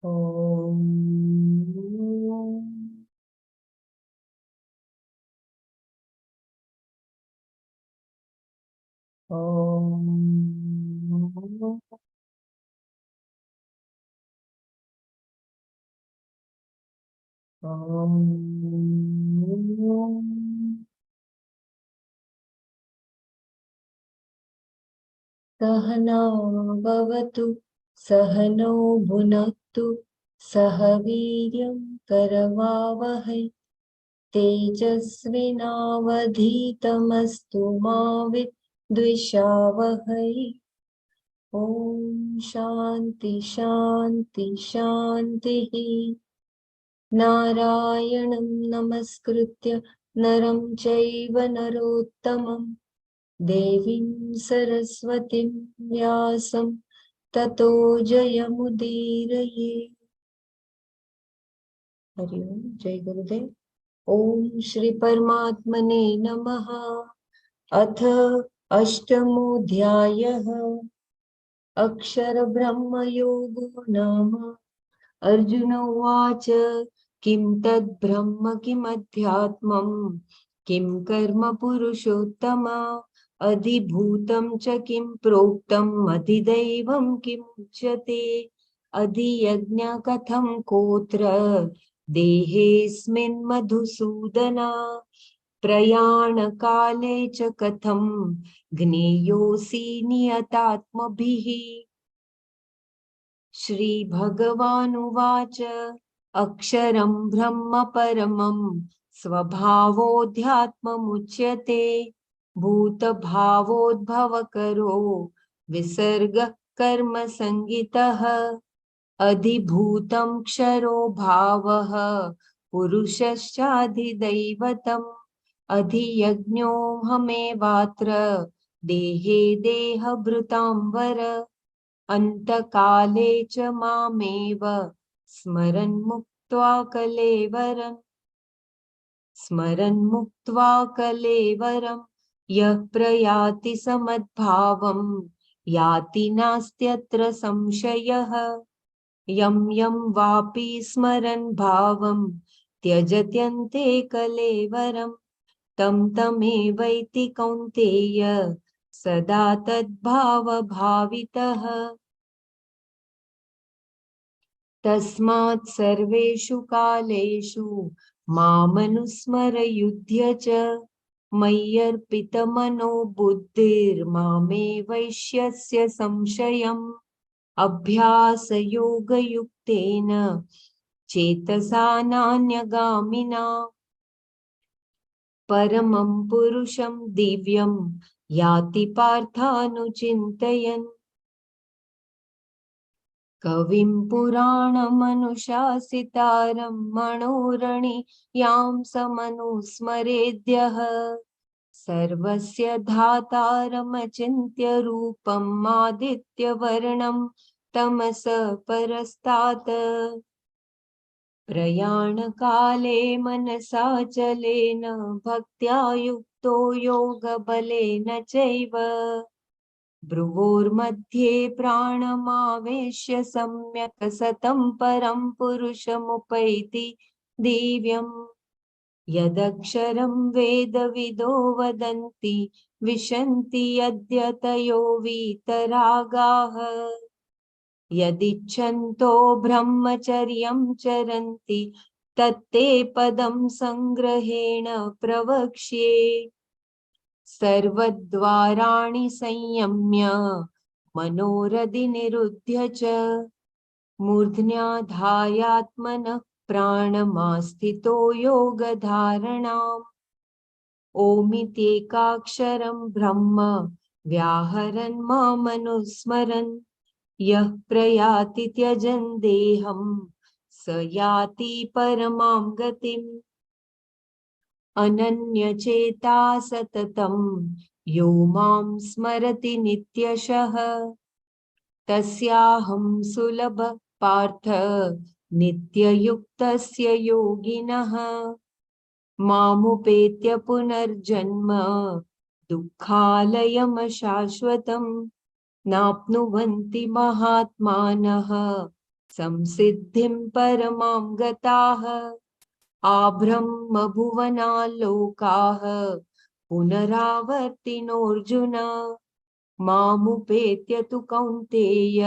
ॐ सहना भवतु सहनौ भुनक्तु सह वीर्यं करवावहै तेजस्विनावधीतमस्तु मा विद्विषावहै। ॐ शान्ति शान्ति शान्तिः। नारायणं नमस्कृत्य नरं चैव नरोत्तमं देवीं सरस्वतीं व्यासं ततो जयमुदीरये। हरि ओम, जय गुरुदेव। ओम श्री परमात्मने नमः। अथ अष्टमोऽध्यायः। अक्षर ब्रह्म योगो नाम। अर्जुन उवाच किं तद् ब्रह्म किमध्यात्मम् किं कर्म पुरुषोत्तम अधिभूतं च किं प्रोक्तम् अधिदैवं किमुच्यते अधियज्ञ कथं कोत्र देहेऽस्मिन् मधुसूदन प्रयाणकाले च कथं ज्ञेयोऽसि नियतात्मभिः। श्रीभगवानुवाच अक्षरं ब्रह्म परमं स्वभावोऽध्यात्ममुच्यते भूतभावोद्भवकरो विसर्गः कर्मसंज्ञितः अधिभूतं क्षरो भावः पुरुषश्चाधिदैवतम् अधियज्ञोऽहमेवात्र देहे देहभृतां वर अन्तकाले च मामेव स्मरन् मुक्त्वा कलेवरं यः प्रयाति समद्भावं याति नास्त्यत्र संशयः यं यं वापि स्मरन् भावं त्यजत्यन्ते कलेवरं तं तमेवैति कौन्तेय सदा तद्भावभावितः। तस्मात् सर्वेषु कालेषु मामनुस्मरयुध्य च मय्यर्पितमनो बुद्धिर्मामे वैश्यस्य संशयम् अभ्यासयोगयुक्तेन चेतसा नान्यगामिना परमं पुरुषं दिव्यं याति पार्थानुचिन्तयन् कविं पुराणमनुशासितारं मनोरणीयां समनुस्मरेद्यः सर्वस्य धातारमचिन्त्य रूपम् आदित्यवर्णं तमस परस्तात् प्रयाणकाले मनसाचलेन भक्त्या युक्तो योगबलेन चैव भ्रुवोर्मध्ये प्राणमावेश्य सम्यक् सतं परं पुरुषमुपैति दिव्यम् यदक्षरं वेदविदो वदन्ति विशन्ति यद्यतयो वीतरागाः यदिच्छन्तो ब्रह्मचर्यं चरन्ति तत्ते पदं संग्रहेण प्रवक्ष्ये सर्वद्वाराणि संयम्य मनोरधि निरुध्य च मूर्ध्न्याधायात्मनः प्राणमास्थितो योगधारणाम् ओमित्येकाक्षरं ब्रह्म व्याहरन् मामनुस्मरन् यः प्रयाति त्यजन् देहं स याति परमां गतिम् अनन्यचेता सततं यो मां स्मरति नित्यशः तस्याहं सुलभ पार्थ नित्ययुक्तस्य योगिनः मामुपेत्य पुनर्जन्म दुःखालयमशाश्वतं नाप्नुवन्ति महात्मानः संसिद्धिं परमां गताः आब्रह्मभुवनाल्लोकाः पुनरावर्तिनोऽर्जुन मामुपेत्य तु कौन्तेय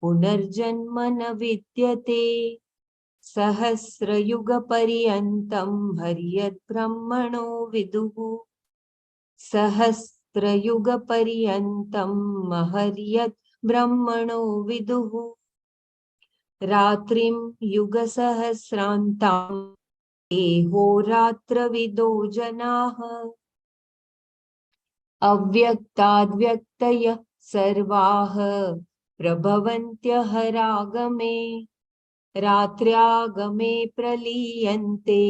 पुनर्जन्म न विद्यते सहस्रयुगपर्यन्तं हर्यद्ब्रह्मणो विदुः सहस्रयुगपर्यन्तं महर्यद्ब्रह्मणो विदुः रात्रिं युगसहस्रान्तां एहोरात्रविदो जनाः अव्यक्ताद्व्यक्तयः सर्वाः प्रभवन्त्यहरागमे रात्र्यागमे प्रलीयन्ते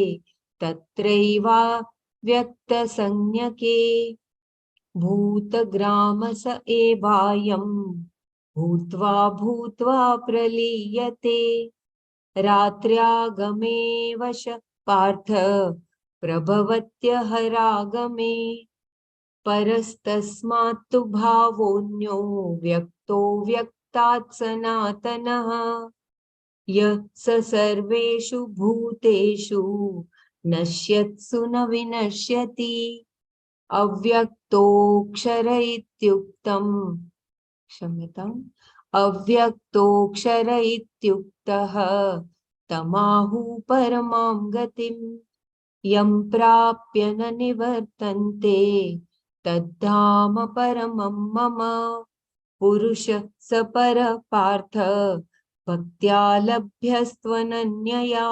तत्रैवा व्यक्तसंज्ञके भूतग्रामस एवायं भूत्वा भूत्वा प्रलीयते रात्र्यागमे वश पार्थ प्रभवत्यहरागमे परस्तस्मात्तु भावोऽन्यो व्यक्तो व्यक्तात् सनातनः यः स सर्वेषु भूतेषु नश्यत्सु न विनश्यति अव्यक्तोऽक्षर इत्युक्तम् क्षम्यताम् अव्यक्तोऽक्षर इत्युक्तः तमाहुः परमां गतिम् यं प्राप्य न निवर्तन्ते तद्धाम परमं मम पुरुषः स परः पार्थ भक्त्या लभ्यस्त्वनन्यया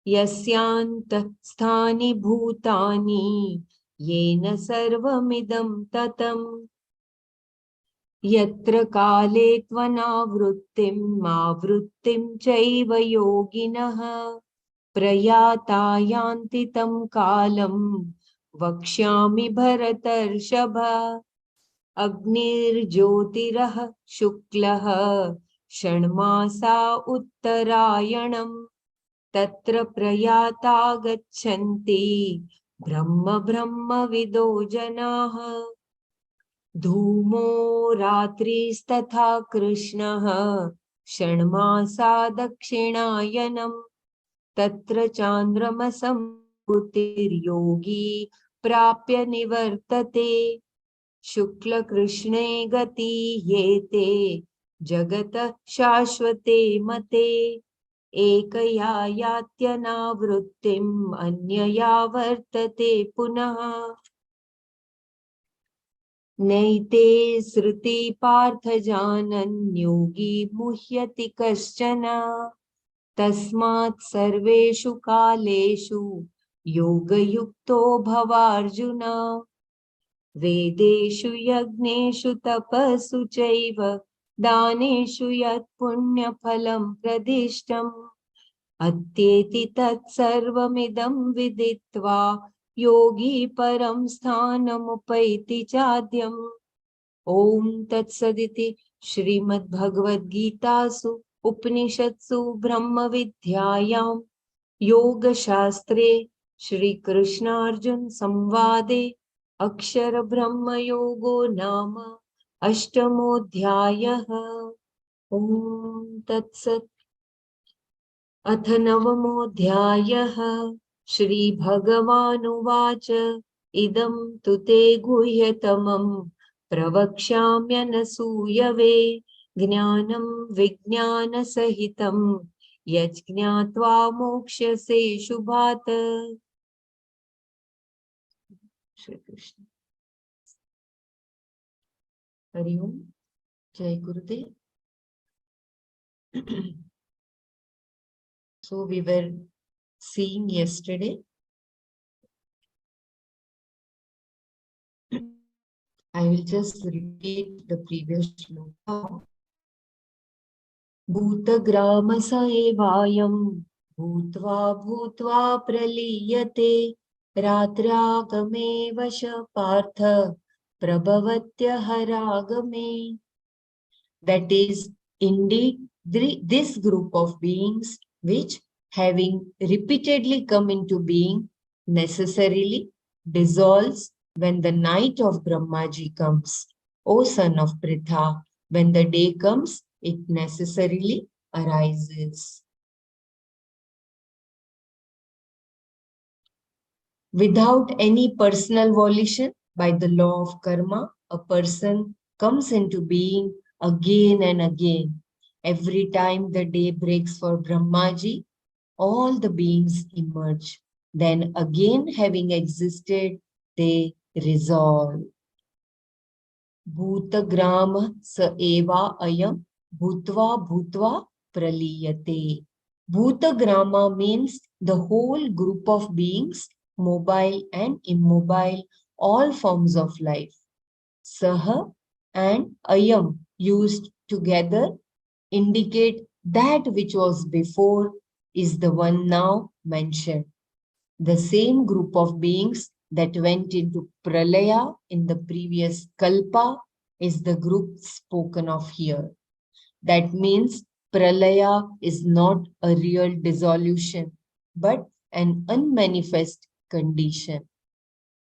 यस्यान्तःस्थानि भूतानि येन सर्वमिदं ततम् यत्र काले त्वनावृत्तिम् आवृत्तिं चैव योगिनः प्रयाता यान्ति तं कालं वक्ष्यामि भरतर्षभ अग्निर्ज्योतिरः शुक्लः षण्मासा उत्तरायणम् तत्र प्रयाता गच्छन्ति ब्रह्मविदो जनाः धूमो रात्रिस्तथा कृष्णः षण्मासा दक्षिणायनम् तत्र चान्द्रमसं बुद्धिर्योगी प्राप्य निवर्तते शुक्लकृष्णे गति येते जगतः शाश्वते मते एकया यात्यनावृत्तिम् अन्यया वर्तते पुनः नैते श्रुति पार्थ जानन्योगी मुह्यति कश्चन तस्मात् सर्वेषु कालेषु योगयुक्तो भवार्जुन वेदेषु यज्ञेषु तपस्सु चैव दानेषु यत् पुण्यफलं प्रदिष्टम् अत्येति तत्सर्वमिदं विदित्वा योगी परं स्थानमुपैति चाद्यम् ॐ तत्सदिति श्रीमद्भगवद्गीतासु उपनिषत्सु ब्रह्मविद्यायां योगशास्त्रे श्रीकृष्णार्जुन संवादे अक्षरब्रह्मयोगो नाम अष्टमोऽध्यायः ॐ तत्सत् अथ नवमोऽध्यायः श्रीभगवानुवाच इदं तु ते गुह्यतमं प्रवक्ष्याम्यनसूयवे ज्ञानं विज्ञानसहितं यज्ज्ञात्वा मोक्ष्यसे शुभात् श्रीकृष्ण हरि ओम जय गुरुदेव So we were seeing yesterday I will just repeat the previous shloka. भूतग्रामस एवायं भूत्वा भूत्वा प्रलीयते रात्र्यागमे वश Partha प्रभवत्यहरागमे. That is indeed this group of beings which, having repeatedly come into being, necessarily dissolves when the night of Brahmaji comes. O son of Pritha, when the day comes, it necessarily arises. Without any personal volition, by the law of karma, a person comes into being again and again. Every time the day breaks for Brahmaji, all the beings emerge. Then again, having existed, they resolve. Bhutagrama sa eva ayam bhutva bhutva praliyate. Bhutagrama means the whole group of beings, mobile and immobile, all forms of life. Saha and ayam used together indicate that which was before is the one now mentioned. The same group of beings that went into pralaya in the previous kalpa is the group spoken of here. That means pralaya is not a real dissolution, but an unmanifest condition.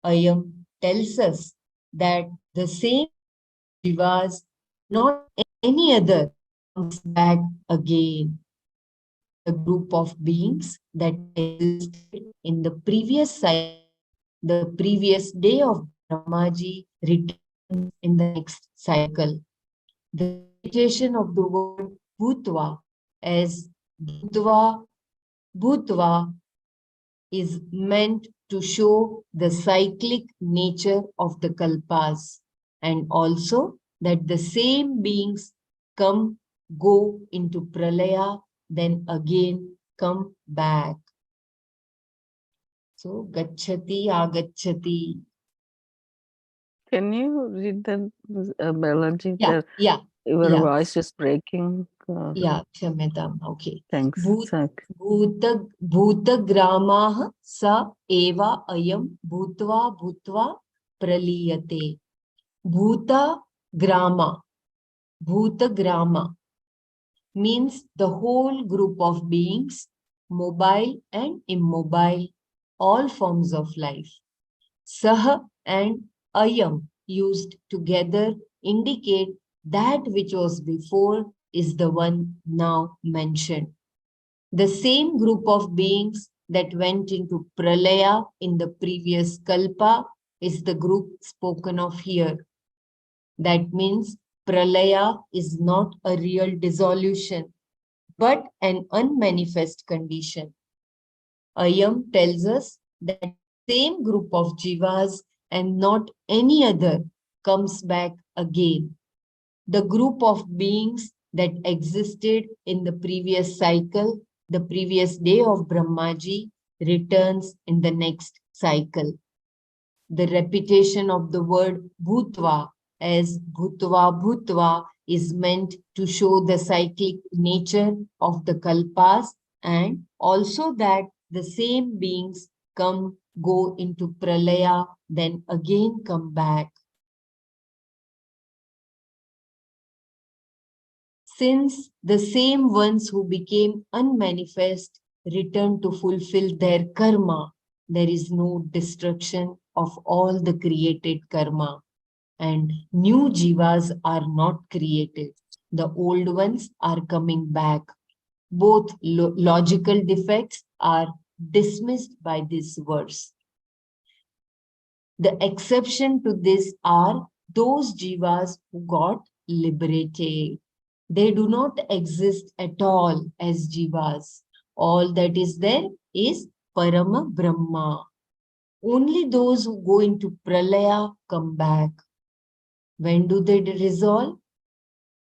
Ayam tells us that the same group of jivas, not any other, comes back again. The group of beings that existed in the previous cycle, the previous day of Brahmaji, returns in the next cycle. The repetition of the word bhutva as bhutva, bhutva is meant to show the cyclic nature of the kalpas, and also that the same beings come, go into pralaya, then again come back. So, gacchati, agacchati. Can you read the Balaji? Yeah. Your voice is breaking. Yeah, Kshamyatam. Okay. Thanks. Bhutagramah sa eva ayam bhutva bhutva praliyate. Bhutagrama. Bhutagrama means the whole group of beings, mobile and immobile, all forms of life. Saha and ayam used together indicate that which was before is the one now mentioned. The same group of beings that went into pralaya in the previous kalpa is the group spoken of here. That means pralaya is not a real dissolution, but an unmanifest condition. Ayam tells us that the same group of jivas and not any other comes back again. The group of beings that existed in the previous cycle, the previous day of Brahmaji, returns in the next cycle. The repetition of the word bhutva as bhutva bhutva is meant to show the cyclic nature of the kalpas, and also that the same beings come, go into pralaya, then again come back. Since the same ones who became unmanifest return to fulfill their karma, there is no destruction of all the created karma, and new jivas are not created. The old ones are coming back. Both logical defects are dismissed by this verse. The exception to this are those jivas who got liberated. They do not exist at all as jivas. All that is there is Parama Brahma. Only those who go into Pralaya come back. When do they resolve?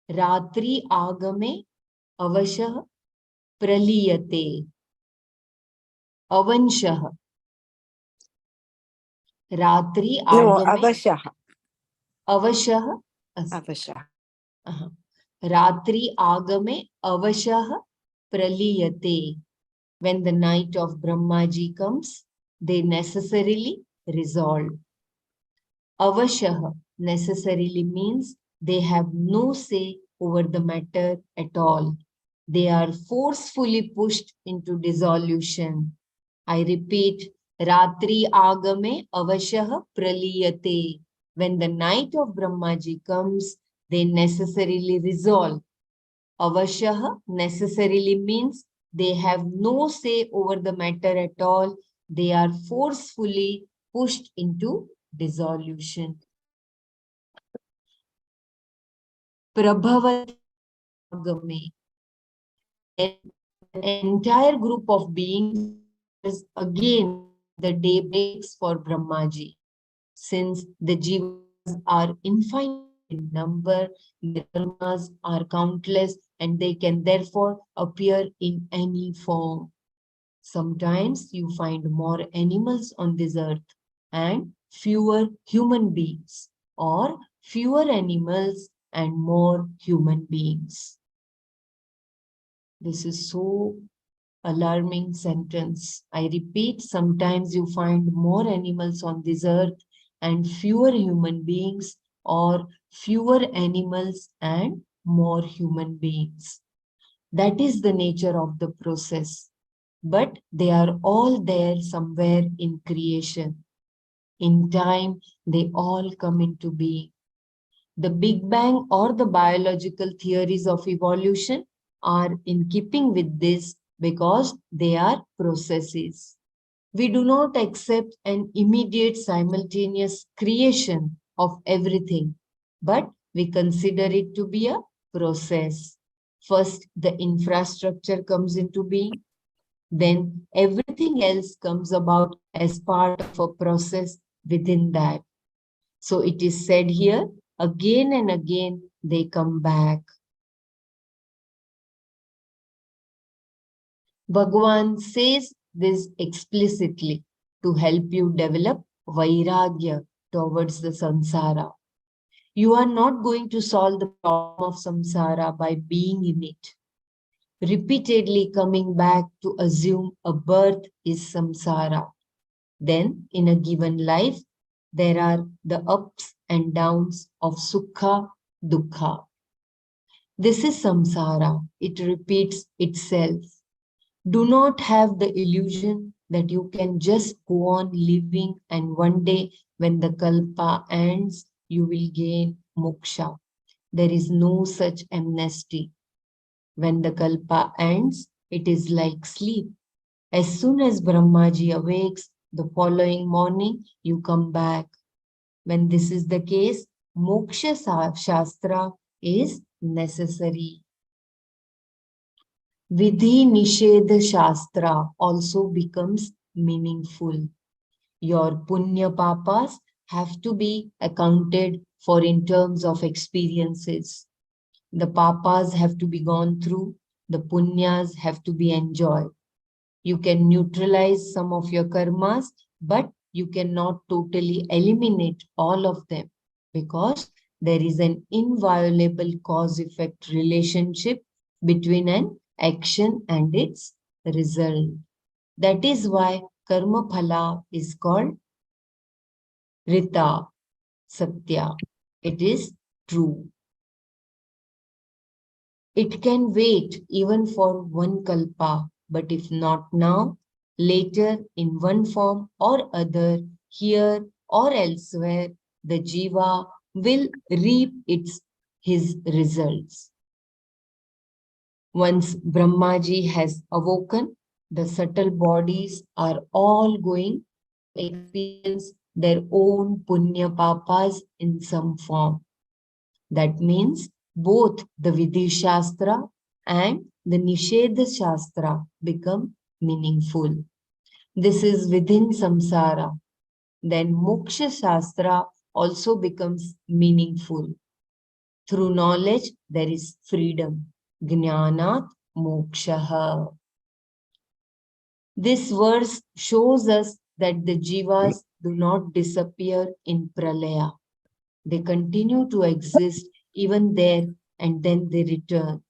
Ratri Agame Avashah Praliyate. Avanshah. Ratri Agame Avashah. Avashah. Avashah. Ratri Agame Avashah Praliyate. When the night of Brahmaji comes, they necessarily resolve. Avashah necessarily means they have no say over the matter at all. They are forcefully pushed into dissolution. I repeat, Ratri Agame Avashah Praliyate. When the night of Brahmaji comes, they necessarily resolve. Avashah necessarily means they have no say over the matter at all. They are forcefully pushed into dissolution. Prabhavati Agame. Then the entire group of beings is again the day breaks for Brahmaji. Since the jivas are infinite in number, their karmas are countless and they can therefore appear in any form. Sometimes you find more animals on this earth and fewer human beings, or fewer animals and more human beings. This is so alarming sentence. I repeat, sometimes you find more animals on this earth and fewer human beings, or fewer animals and more human beings. That is the nature of the process. But they are all there somewhere in creation. In time, they all come into being. The Big Bang or the biological theories of evolution are in keeping with this because they are processes. We do not accept an immediate simultaneous creation of everything, but we consider it to be a process. First, the infrastructure comes into being, then everything else comes about as part of a process within that. So it is said here, again and again they come back. Bhagavan says this explicitly to help you develop vairagya towards the samsara. You are not going to solve the problem of samsara by being in it. Repeatedly coming back to assume a birth is samsara. Then, in a given life, there are the ups and downs of sukha, dukkha. This is samsara. It repeats itself. Do not have the illusion that you can just go on living and one day when the kalpa ends, you will gain moksha. There is no such amnesty. When the kalpa ends, it is like sleep. As soon as Brahmaji awakes, the following morning, you come back. When this is the case, moksha shastra is necessary. Vidhi Nishedha Shastra also becomes meaningful. Your punya papas have to be accounted for in terms of experiences. The papas have to be gone through, the punyas have to be enjoyed. You can neutralize some of your karmas, but you cannot totally eliminate all of them because there is an inviolable cause-effect relationship between an action and its result. That is why karma phala is called rita, satya. It is true. It can wait even for one kalpa, but if not now, later in one form or other, here or elsewhere, the jiva will reap his results. Once Brahmaji has awoken, the subtle bodies are all going to experience their own punya papas in some form. That means both the Vidhi Shastra and the Nishedha Shastra become meaningful. This is within samsara. Then Moksha Shastra also becomes meaningful. Through knowledge, there is freedom. Jnanat mokshaha. This verse shows us that the jivas do not disappear in pralaya. They continue to exist even there and then they return.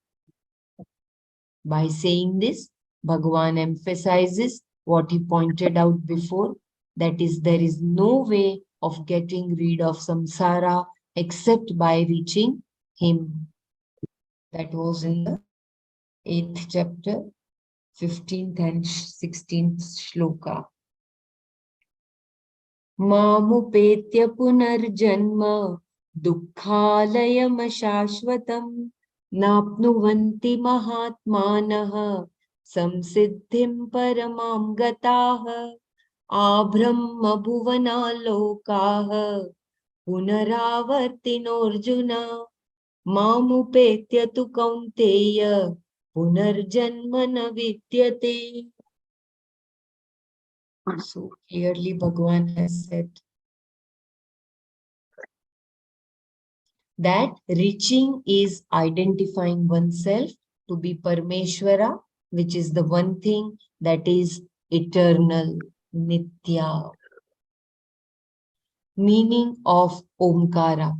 By saying this, Bhagavan emphasizes what he pointed out before, that is, there is no way of getting rid of samsara except by reaching him. That was in the 8th chapter, 15th and 16th shloka. Mamupetya punarjanma dukkhalayam shashvatam नाप्नुवन्ति महात्मानः संसिद्धिं परमां गताः आब्रह्मभुवनालोकाः पुनरावर्तिनोऽर्जुन मामुपेत्य तु कौन्तेय पुनर्जन्म न विद्यते. So clearly Bhagavan has said that reaching is identifying oneself to be Parameshwara, which is the one thing that is eternal, Nitya. Meaning of Omkara.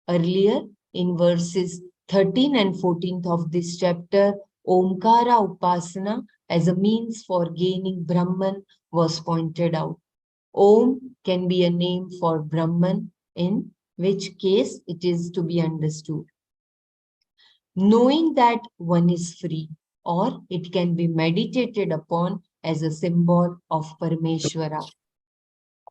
Earlier in verses 13 and 14 of this chapter, Omkara Upasana as a means for gaining Brahman was pointed out. Om can be a name for Brahman, in which case it is to be understood. Knowing that one is free, or it can be meditated upon as a symbol of Parameshwara.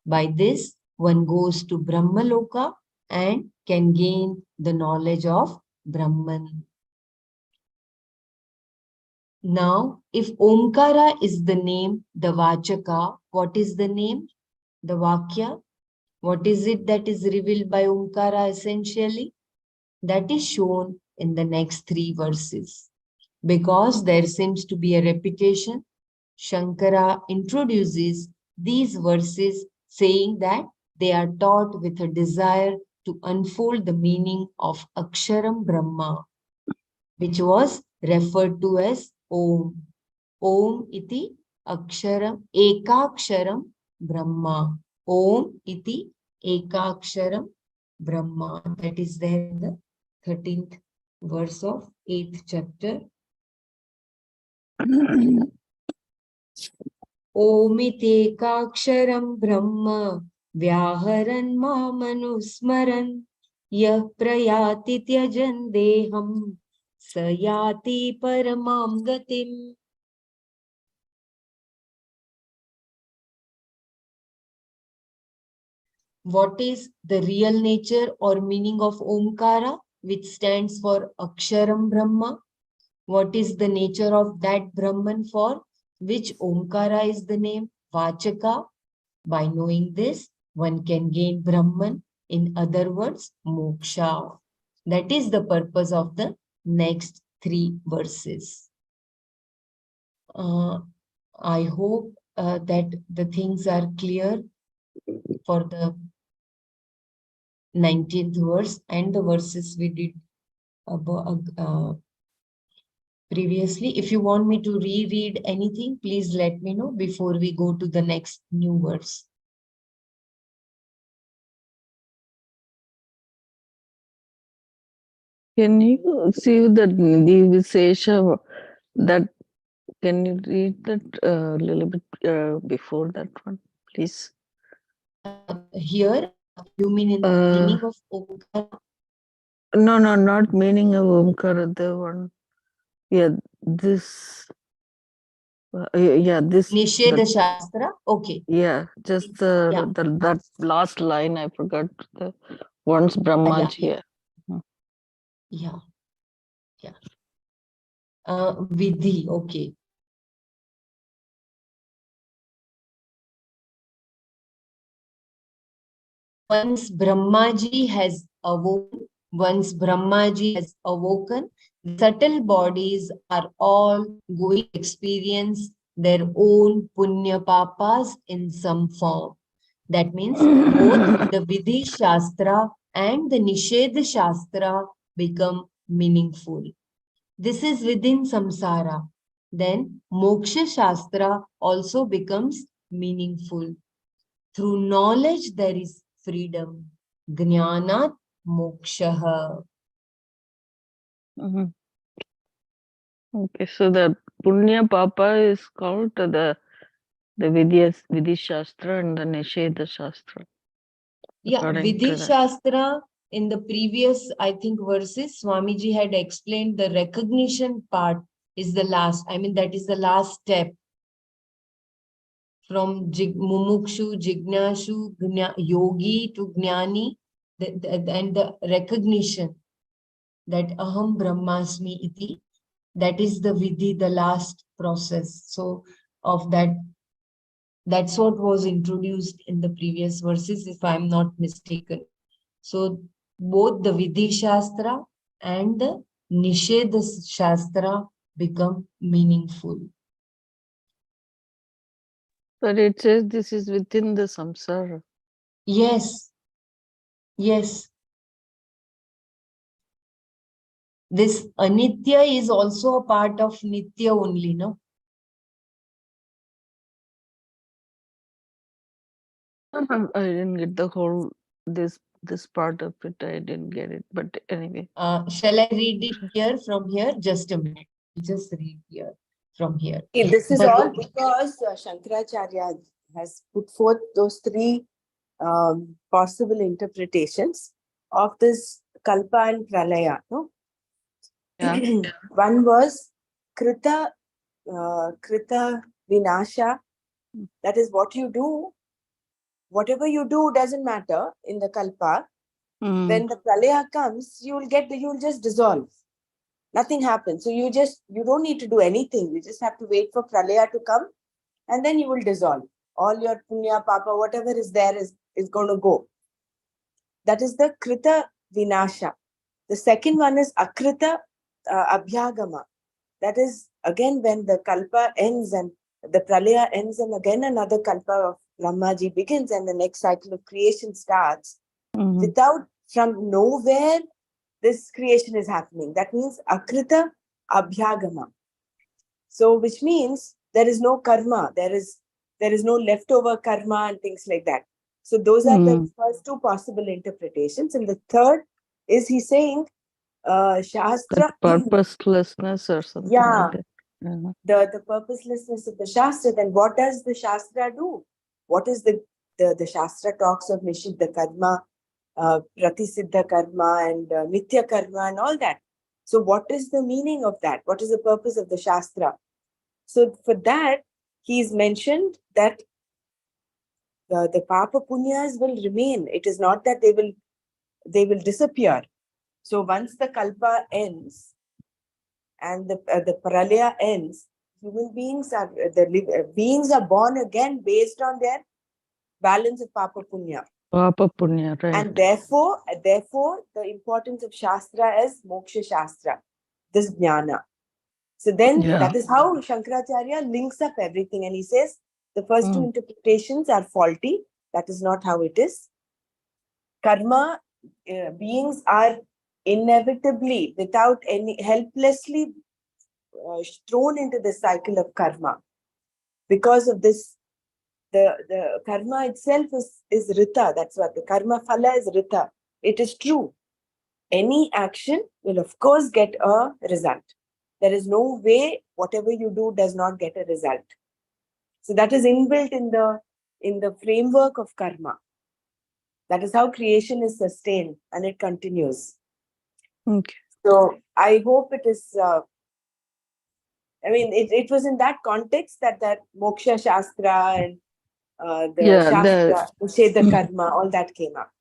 By this, one goes to Brahmaloka and can gain the knowledge of Brahman. Now, if Omkara is the name, the Vachaka, what is the name? The Vakya? What is it that is revealed by Omkara essentially? That is shown in the next 3 verses. Because there seems to be a repetition, Shankara introduces these verses saying that they are taught with a desire to unfold the meaning of Aksharam Brahma, which was referred to as Om. Om iti Aksharam Ekaksharam Brahma. Om iti Ekaksharam Brahma. That is there in the 13th verse of 8th chapter. ओमितेकाक्षरं ब्रह्म व्याहरन् मामनुस्मरन् यः प्रयाति त्यजन् देहं स याति परमां गतिम्. What is the real nature or meaning of Omkara, which stands for Aksharam Brahma? What is the nature of that Brahman for which Omkara is the name? Vachaka. By knowing this, one can gain Brahman, in other words, moksha. That is the purpose of the next 3 verses. I hope that the things are clear for the 19th verse and the verses we did previously. If you want me to reread anything, please let me know before we go to the next new verse. Can you see that Nidhi Vishesha, that can you read that a little bit before that one, please? Here, you mean in the meaning of Omkara? No, not meaning of Omkara, the one. Yeah, this. This. Nisheda Shastra? Okay. Yeah, just Yeah. that last line I forgot. The once Brahmaji. Yeah. Vidhi, okay. Once Brahmaji has awoken, the subtle bodies are all going to experience their own punya papas in some form. That means both the Vidhi Shastra and the Nisheda Shastra become meaningful. This is within samsara. Then Moksha Shastra also becomes meaningful. Through knowledge there is freedom. Jnanat mokshaha. Okay, so the Punya Papa is called the Vidhi Shastra and the Nisheda Shastra. Yeah, Vidhi Shastra in the previous, I think, verses, Swamiji had explained the recognition part is the last. I mean, that is the last step. From Mumukshu, Jignashu, Yogi to Jnani, and the recognition. that aham brahmasmi iti, that is the vidhi, the last process. So of that, that's what was introduced in the previous verses, if I'm not mistaken. So both the vidhi shastra and the nisheda shastra become meaningful. But it says this is within the samsara. Yes, yes. This anitya is also a part of nitya only, no? I didn't get the whole this part of it. I didn't get it. But anyway. Shall I read it here from here? Just a minute. Just read here from here. This is But all because Shankaracharya has put forth those three possible interpretations of this Kalpa and Pralaya. No? Yeah. One was Krita, Krita Vinasha. That is what you do. Whatever you do doesn't matter in the Kalpa. When the Pralaya comes, you'll just dissolve. Nothing happens. So you don't need to do anything. You just have to wait for Pralaya to come, and then you will dissolve. All your punya, papa, whatever is there is going to go. That is the Krita Vinasha. The second one is Akrita Abhyagama. That is, again, when the Kalpa ends and the Pralaya ends, and again another Kalpa of Brahmaji begins, and the next cycle of creation starts. Without, from nowhere, this creation is happening. That means Akrita Abhyagama. So, which means there is no karma, there is no leftover karma and things like that. So, those are the first two possible interpretations. And the third is he's saying Shastra. That purposelessness or something like that. The purposelessness of the Shastra. Then what does the Shastra do? What is the Shastra talks of Nishiddha karma, Pratisiddha karma, and Nitya karma, and all that. So, what is the meaning of that? What is the purpose of the Shastra? So, for that, he's mentioned that the Papa Punyas will remain. It is not that they will disappear. So, once the Kalpa ends and the Pralaya ends, human beings beings are born again based on their balance of Papa Punya. Papa Punya, right. And therefore, the importance of Shastra is Moksha Shastra, this Jnana. So then that is how Shankaracharya links up everything. And he says the first two interpretations are faulty. That is not how it is. Karma, beings are inevitably, without any, helplessly thrown into the cycle of karma. Because of this, the karma itself is rita. That's what the karma phala is rita. It is true. Any action will of course get a result. There is no way whatever you do does not get a result. So that is inbuilt in the framework of karma. That is how creation is sustained and it continues. Okay. So I hope it is. It was in that context that Moksha Shastra and the Shastra, Nisheda Karma, all that came up.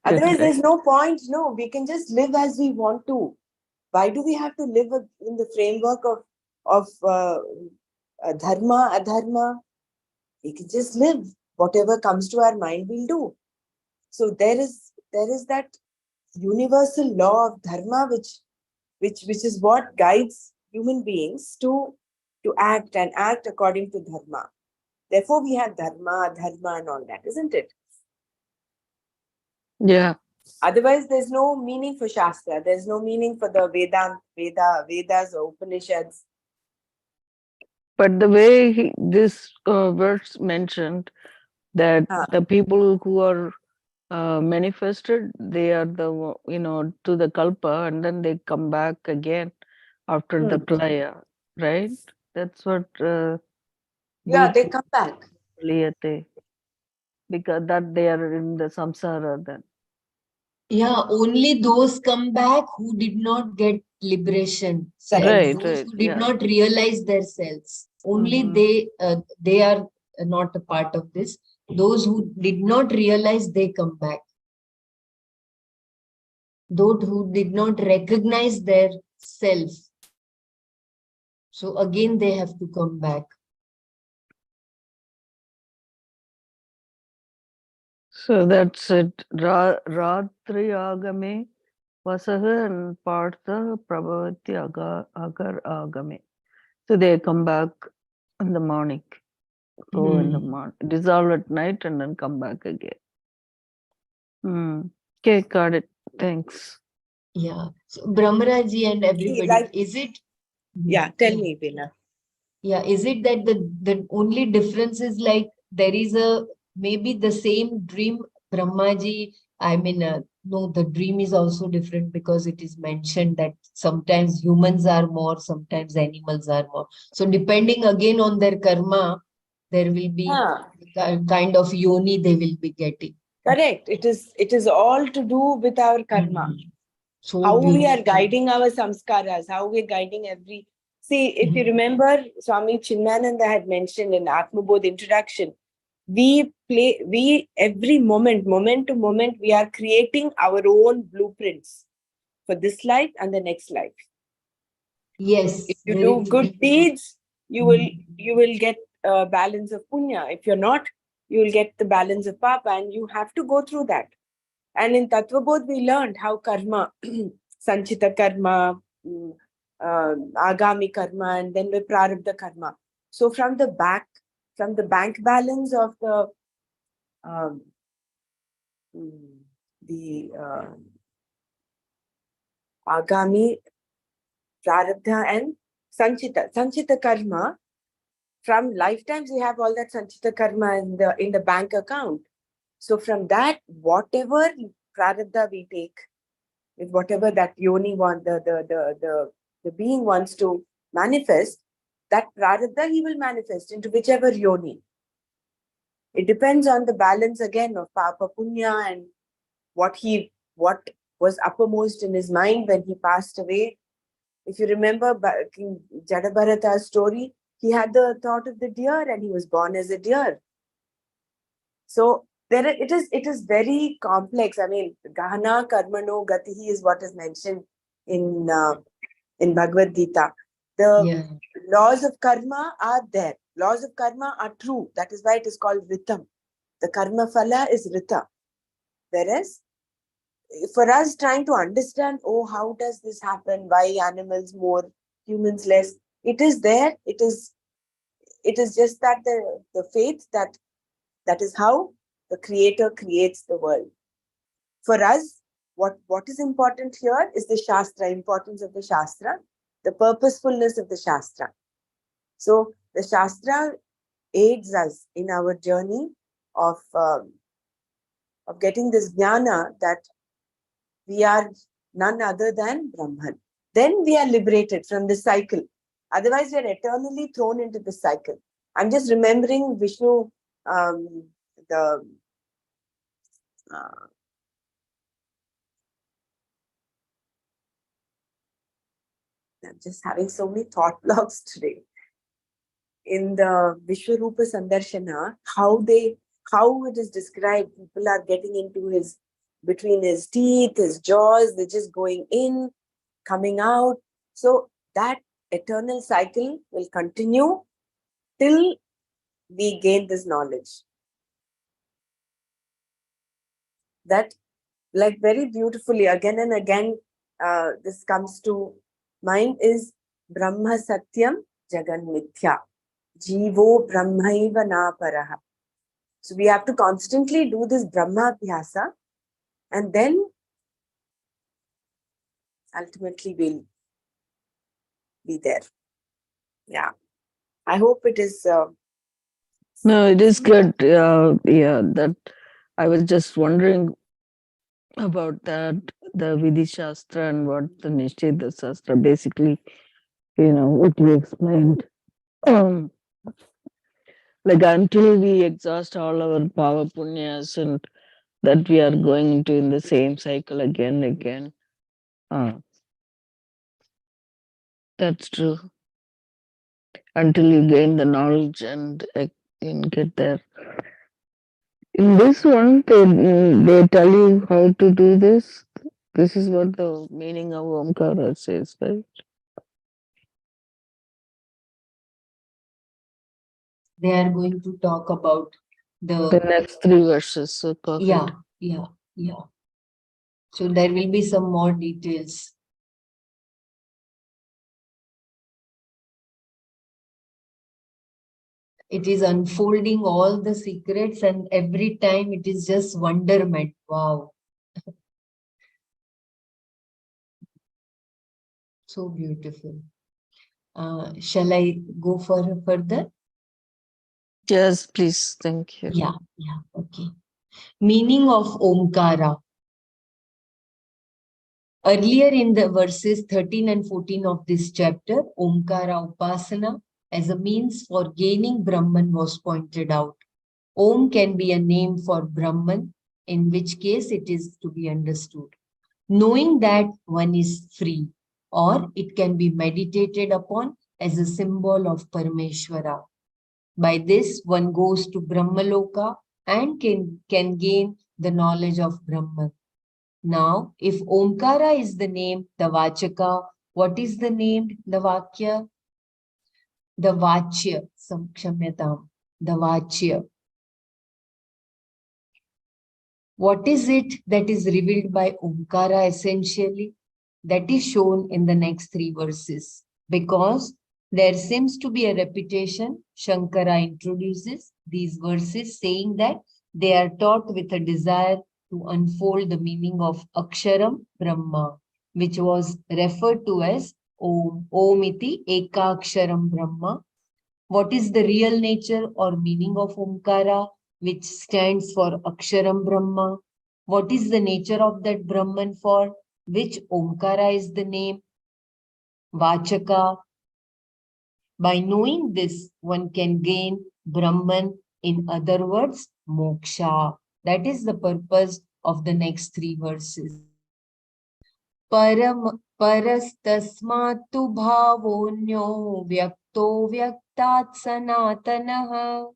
Otherwise, there's no point. No, we can just live as we want to. Why do we have to live in the framework of dharma, adharma? We can just live. Whatever comes to our mind, we'll do. So there is that universal law of dharma, which is what guides human beings to act and act according to dharma. Therefore, we have dharma, adharma, and all that, isn't it? Yeah. Otherwise, there's no meaning for Shastra. There's no meaning for the Vedas or Upanishads. But the way this words mentioned that the people who are manifested, they are the, to the kalpa, and then they come back again after the playa, right? That's what. They come back. Because that they are in the samsara then. Yeah, only those come back who did not get liberation. Those who did not realize their selves. Only they are not a part of this. Those who did not realize, they come back. those who did not recognize their self. So again, they have to come back. So that's it. Ratri agame vasaha and partha prabhavati agar agame. So they come back in the morning. Go in the morning. Dissolve at night and then come back again. Okay, got it. Thanks. Yeah. So Brahmaraji and everybody, like, is it? yeah, tell me, Bina. Yeah, is it that the only difference is like there is a maybe the same dream Brahmaji? I mean, no, the dream is also different because it is mentioned that sometimes humans are more, sometimes animals are more. So depending again on their karma, there will be kind of yoni they will be getting. Correct. It is all to do with our karma. So How we are beautiful. guiding our samskaras, how we are guiding every. See, if you remember, Swami Chinmananda had mentioned in Atmabodh introduction, we every moment to moment, we are creating our own blueprints for this life and the next life. Yes, If you very do good true. deeds, you will get a balance of punya. If you're not, you will get the balance of papa, and you have to go through that. And in Tattvabodh, we learned how karma, sanchita karma, agami karma, and then the prarabdha karma. So from the bank balance of um, the agami, prarabdha, and sanchita karma, from lifetimes we have all that sanchita karma in the bank account. So from that, whatever prarabdha we take, with whatever that yoni want, the being wants to manifest, that prarabdha he will manifest into whichever yoni. It depends on the balance again of papa punya and what was uppermost in his mind when he passed away. If you remember King Jadabharata's story, he had the thought of the deer and he was born as a deer. So it is very complex. I mean, Gahana Karmano Gatihi is what is mentioned in Bhagavad Gita. The laws of karma are there. Laws of karma are true. That is why it is called Ritam. The karma phala is Rita. Whereas for us trying to understand, oh, how does this happen? Why animals more, humans less? It is there. It is just that the faith that is how the creator creates the world. For us, what is important here is the Shastra, importance of the Shastra, the purposefulness of the Shastra. So the Shastra aids us in our journey of getting this jnana that we are none other than Brahman. Then we are liberated from the cycle. Otherwise, we are eternally thrown into the cycle. I'm just remembering Vishnu, the I'm just having so many thought blocks today. In the Vishwarupa Sandarshana, how it is described, people are getting into between his teeth, his jaws, they're just going in, coming out. So that eternal cycle will continue till we gain this knowledge. That, like, very beautifully, again and again, this comes to mind is Brahma Satyam Jagan Mithya. Jivo Brahmaiva na paraha. So we have to constantly do this Brahma Abhyasa, and then ultimately we'll be there. Yeah. I hope it is. No, it is good. Yeah, that I was just wondering about that, the Vidhi Shastra and what the Nishcheda Shastra basically, what we explained. Like until we exhaust all our power punyas and that we are going into in the same cycle again and again. That's true. Until you gain the knowledge and get there. In this one, they tell you how to do this. This is what the meaning of Omkara says, right? They are going to talk about The next three verses. So perfect. yeah. So there will be some more details. It is unfolding all the secrets, and every time it is just wonderment. Wow. So beautiful. Shall I go for further? Yes, please. Thank you. Yeah, okay. Meaning of Omkara. Earlier in the verses 13 and 14 of this chapter, Omkara Upasana as a means for gaining Brahman was pointed out. Om can be a name for Brahman, in which case it is to be understood. Knowing that one is free, or it can be meditated upon as a symbol of Parameshwara. By this, one goes to Brahmaloka and can gain the knowledge of Brahman. Now, if Omkara is the name, the Vachaka, what is the name, the Vakya? The Vachya, Kshamyatam, the Vachya. What is it that is revealed by Omkara essentially? That is shown in the next three verses. Because there seems to be a repetition, Shankara introduces these verses saying that they are taught with a desire to unfold the meaning of Aksharam Brahma, which was referred to as Om, Omiti Ekaksharam Brahma. What is the real nature or meaning of Omkara, which stands for Aksharam Brahma? What is the nature of that Brahman for which Omkara is the name? Vachaka. By knowing this, one can gain Brahman, in other words, moksha. That is the purpose of the next three verses. Parastasmatu bhavonyo vyakto vyaktat sanatanaha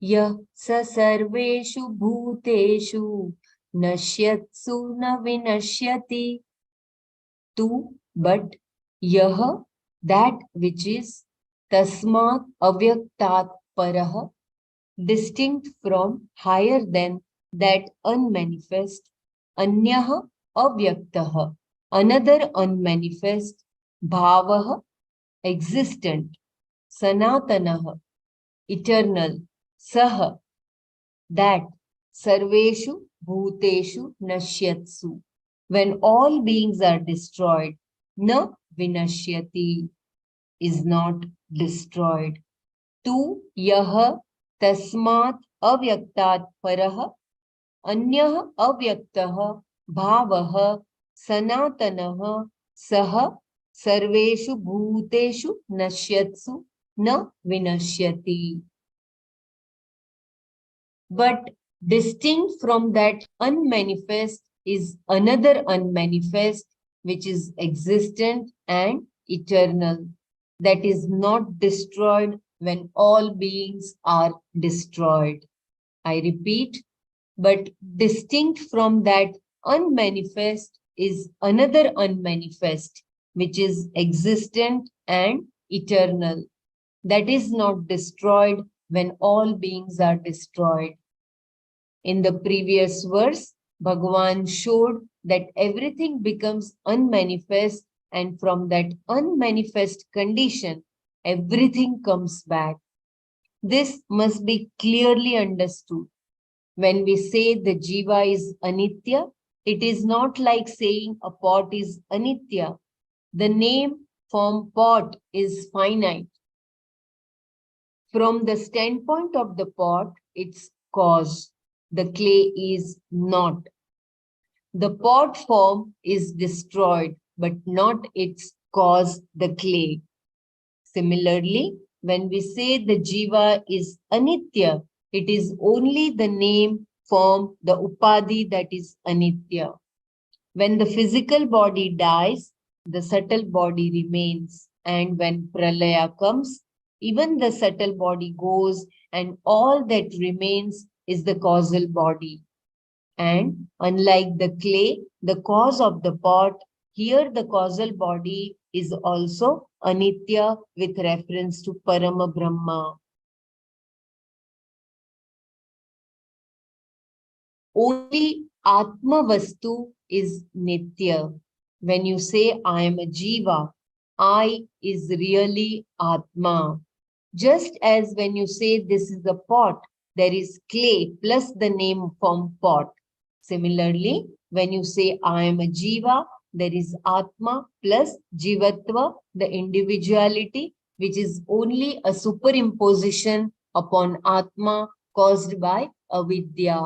यः स सर्वेषु भूतेषु नश्यत्सु न विनश्यति. Two, but यः, that which is, tasmat avyaktat parah, distinct from, higher than, that unmanifest, anyah avyaktah, another unmanifest, bhavah, existent, sanatanah, eternal, sah, that, sarveshu bhuteshu nashyatsu, when all beings are destroyed, na vinashyati, is not destroyed. Tu yah tasmat avyaktat parah anyah avyaktah bhavah sanatanah sah sarveshu bhuteshu nashyatsu na vinashyati. But distinct from that unmanifest is another unmanifest, which is existent and eternal, that is not destroyed when all beings are destroyed. I repeat, but distinct from that unmanifest is another unmanifest, which is existent and eternal, that is not destroyed when all beings are destroyed. In the previous verse, Bhagavan showed that everything becomes unmanifest, and from that unmanifest condition, everything comes back. This must be clearly understood. When we say the jiva is anitya, it is not like saying a pot is anitya. The name form pot is finite. From the standpoint of the pot, its cause, the clay is not. The pot form is destroyed, but not its cause, the clay. Similarly, when we say the jiva is anitya, it is only the name form, the upadhi, that is anitya. When the physical body dies, the subtle body remains. And when pralaya comes, even the subtle body goes, and all that remains is the causal body. And unlike the clay, the cause of the pot, here the causal body is also anitya with reference to Parama Brahma. Only Atma Vastu is Nitya. When you say I am a Jiva, I is really Atma. Just as when you say this is a pot, there is clay plus the name form pot. Similarly, when you say I am a Jiva, there is Atma plus Jivatva, the individuality, which is only a superimposition upon Atma caused by avidya.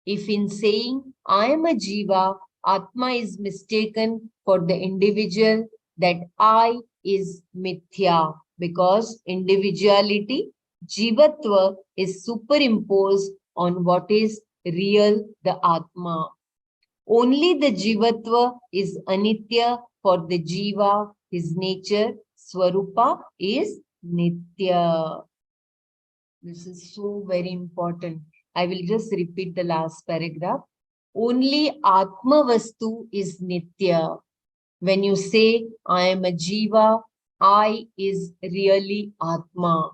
If in saying I am a Jiva, Atma is mistaken for the individual, that I is Mithya, because individuality, Jivatva, is superimposed on what is real, the Atma. Only the Jivatva is Anitya for the Jiva, his nature, Swarupa is Nitya. This is so very important. I will just repeat the last paragraph. Only Atma Vastu is Nitya. When you say, I am a Jiva, I is really Atma.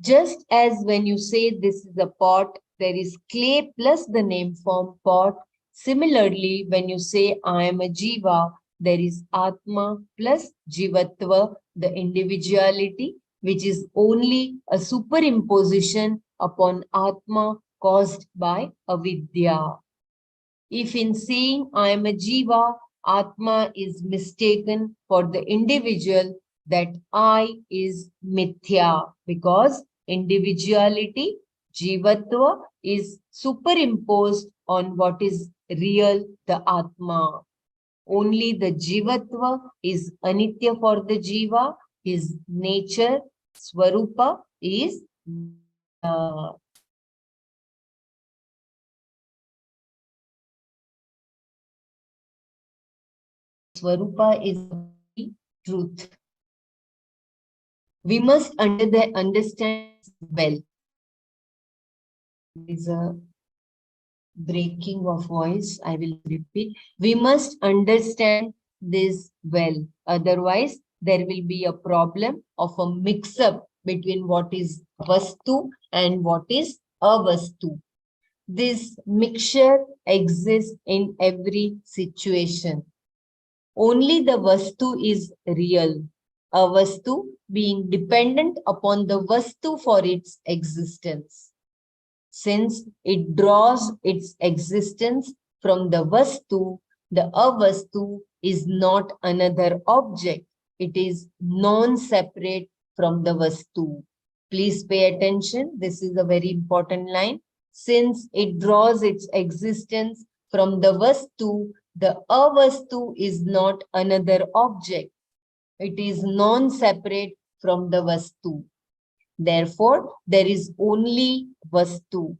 Just as when you say this is a pot, there is clay plus the name form pot. Similarly, when you say I am a Jiva, there is Atma plus Jivatva, the individuality, which is only a superimposition upon Atma caused by avidya. If in saying I am a Jiva, Atma is mistaken for the individual, that I is Mithya, because individuality, Jivatva, is superimposed on what is real, the Atma. Only the Jivatva is Anitya for the Jiva, his nature, Swarupa, is Nitya. Swarupa is truth. We must understand this well. There is a breaking of voice. I will repeat. We must understand this well. Otherwise, there will be a problem of a mix-up between what is Vastu and what is Avastu. This mixture exists in every situation. Only the Vastu is real. A Vastu being dependent upon the Vastu for its existence. Since it draws its existence from the Vastu, the Avastu is not another object. It is non-separate from the Vastu. Please pay attention. This is a very important line. Since it draws its existence from the Vastu, the Avastu is not another object. It is non-separate from the Vastu. Therefore, there is only Vastu.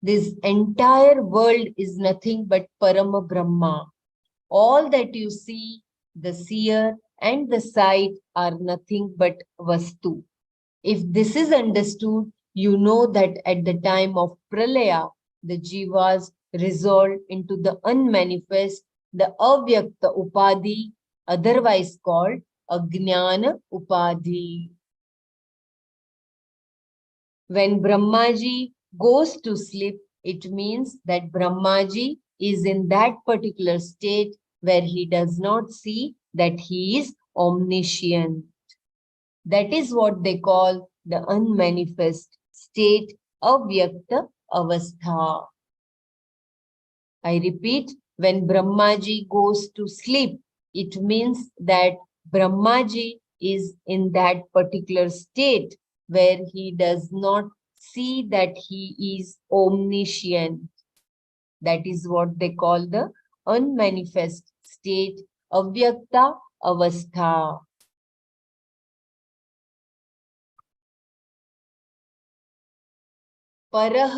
This entire world is nothing but Parama Brahma. All that you see, the seer and the sight are nothing but Vastu. If this is understood, you know that at the time of Pralaya, the Jivas resolved into the unmanifest, the Avyakta Upadhi, otherwise called Ajnana Upadhi. When Brahmaji goes to sleep, it means that Brahmaji is in that particular state where he does not see that he is omniscient. That is what they call the unmanifest state, avyakta avastha. I repeat, when Brahmaji goes to sleep, it means that Brahmaji is in that particular state where he does not see that he is omniscient. That is what they call the unmanifest state, avyakta avastha. परः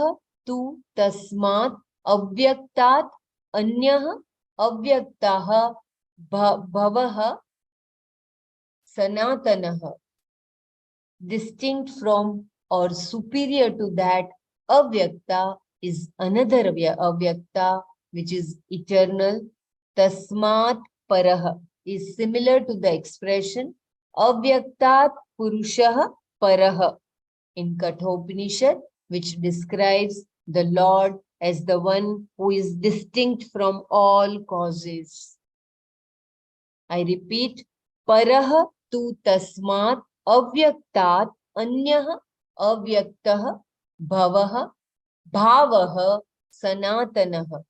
तु तस्मात् अव्यक्तात् अन्यः अव्यक्तः भवः सनातनः. Distinct from or superior to that avyakta is another avyakta which is eternal. Tasmat parah is similar to the expression avyaktat purushah parah in Kathopanishad, which describes the Lord as the one who is distinct from all causes. I repeat, parah tu tasmat avyaktat anyah avyaktah bhavah bhavah sanatanah.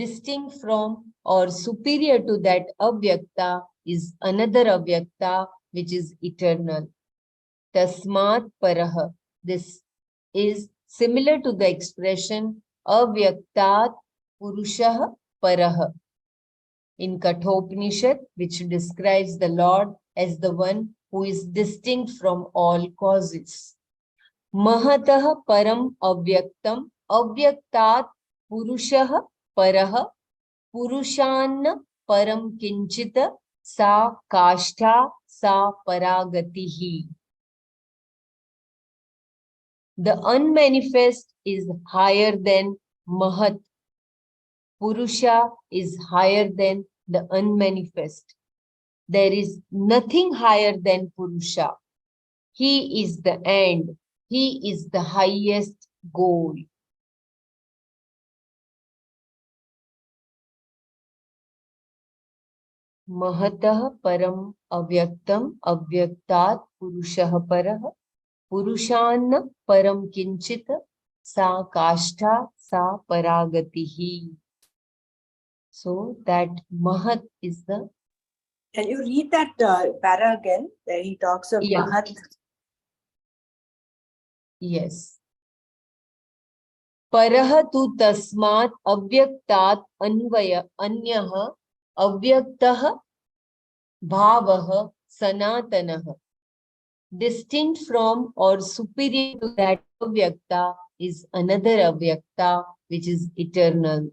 Distinct from or superior to that avyakta is another avyakta which is eternal. Tasmat parah. This is similar to the expression avyaktat purushah parah in Kathopanishad, which describes the Lord as the one who is distinct from all causes. Mahatah param avyaktam avyaktat purushah parah purushanna param kinchita sa kashtha sa paragatihi. The unmanifest is higher than Mahat. Purusha is higher than the unmanifest. There is nothing higher than Purusha. He is the end. He is the highest goal. Mahatah param avyaktam avyaktat purushah parah purushanna param kinchit sa kashtha sa paragatihi. So that Mahat is the... Can you read that para again, where he talks of Mahat? Yes. Parah tu tasmat avyaktat anyah avyaktah bhavah sanatanah. Distinct from or superior to that avyakta is another avyakta which is eternal.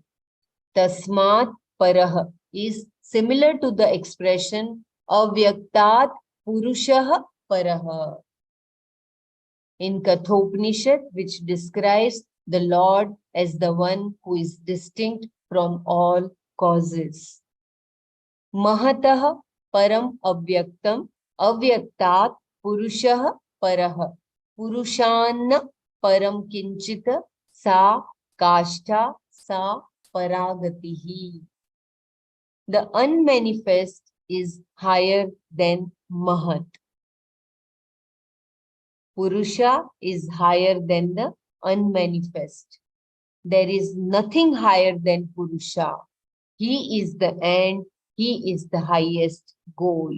Tasmat parah is similar to the expression avyaktat purushah parah in Kathopanishad, which describes the Lord as the one who is distinct from all causes. Mahatah param avyaktam avyaktat purushah parah purushanna param kinchita sa kashtha sa paragatihi. The unmanifest is higher than Mahat. Purusha is higher than the unmanifest. There is nothing higher than Purusha. He is the end. He is the highest goal.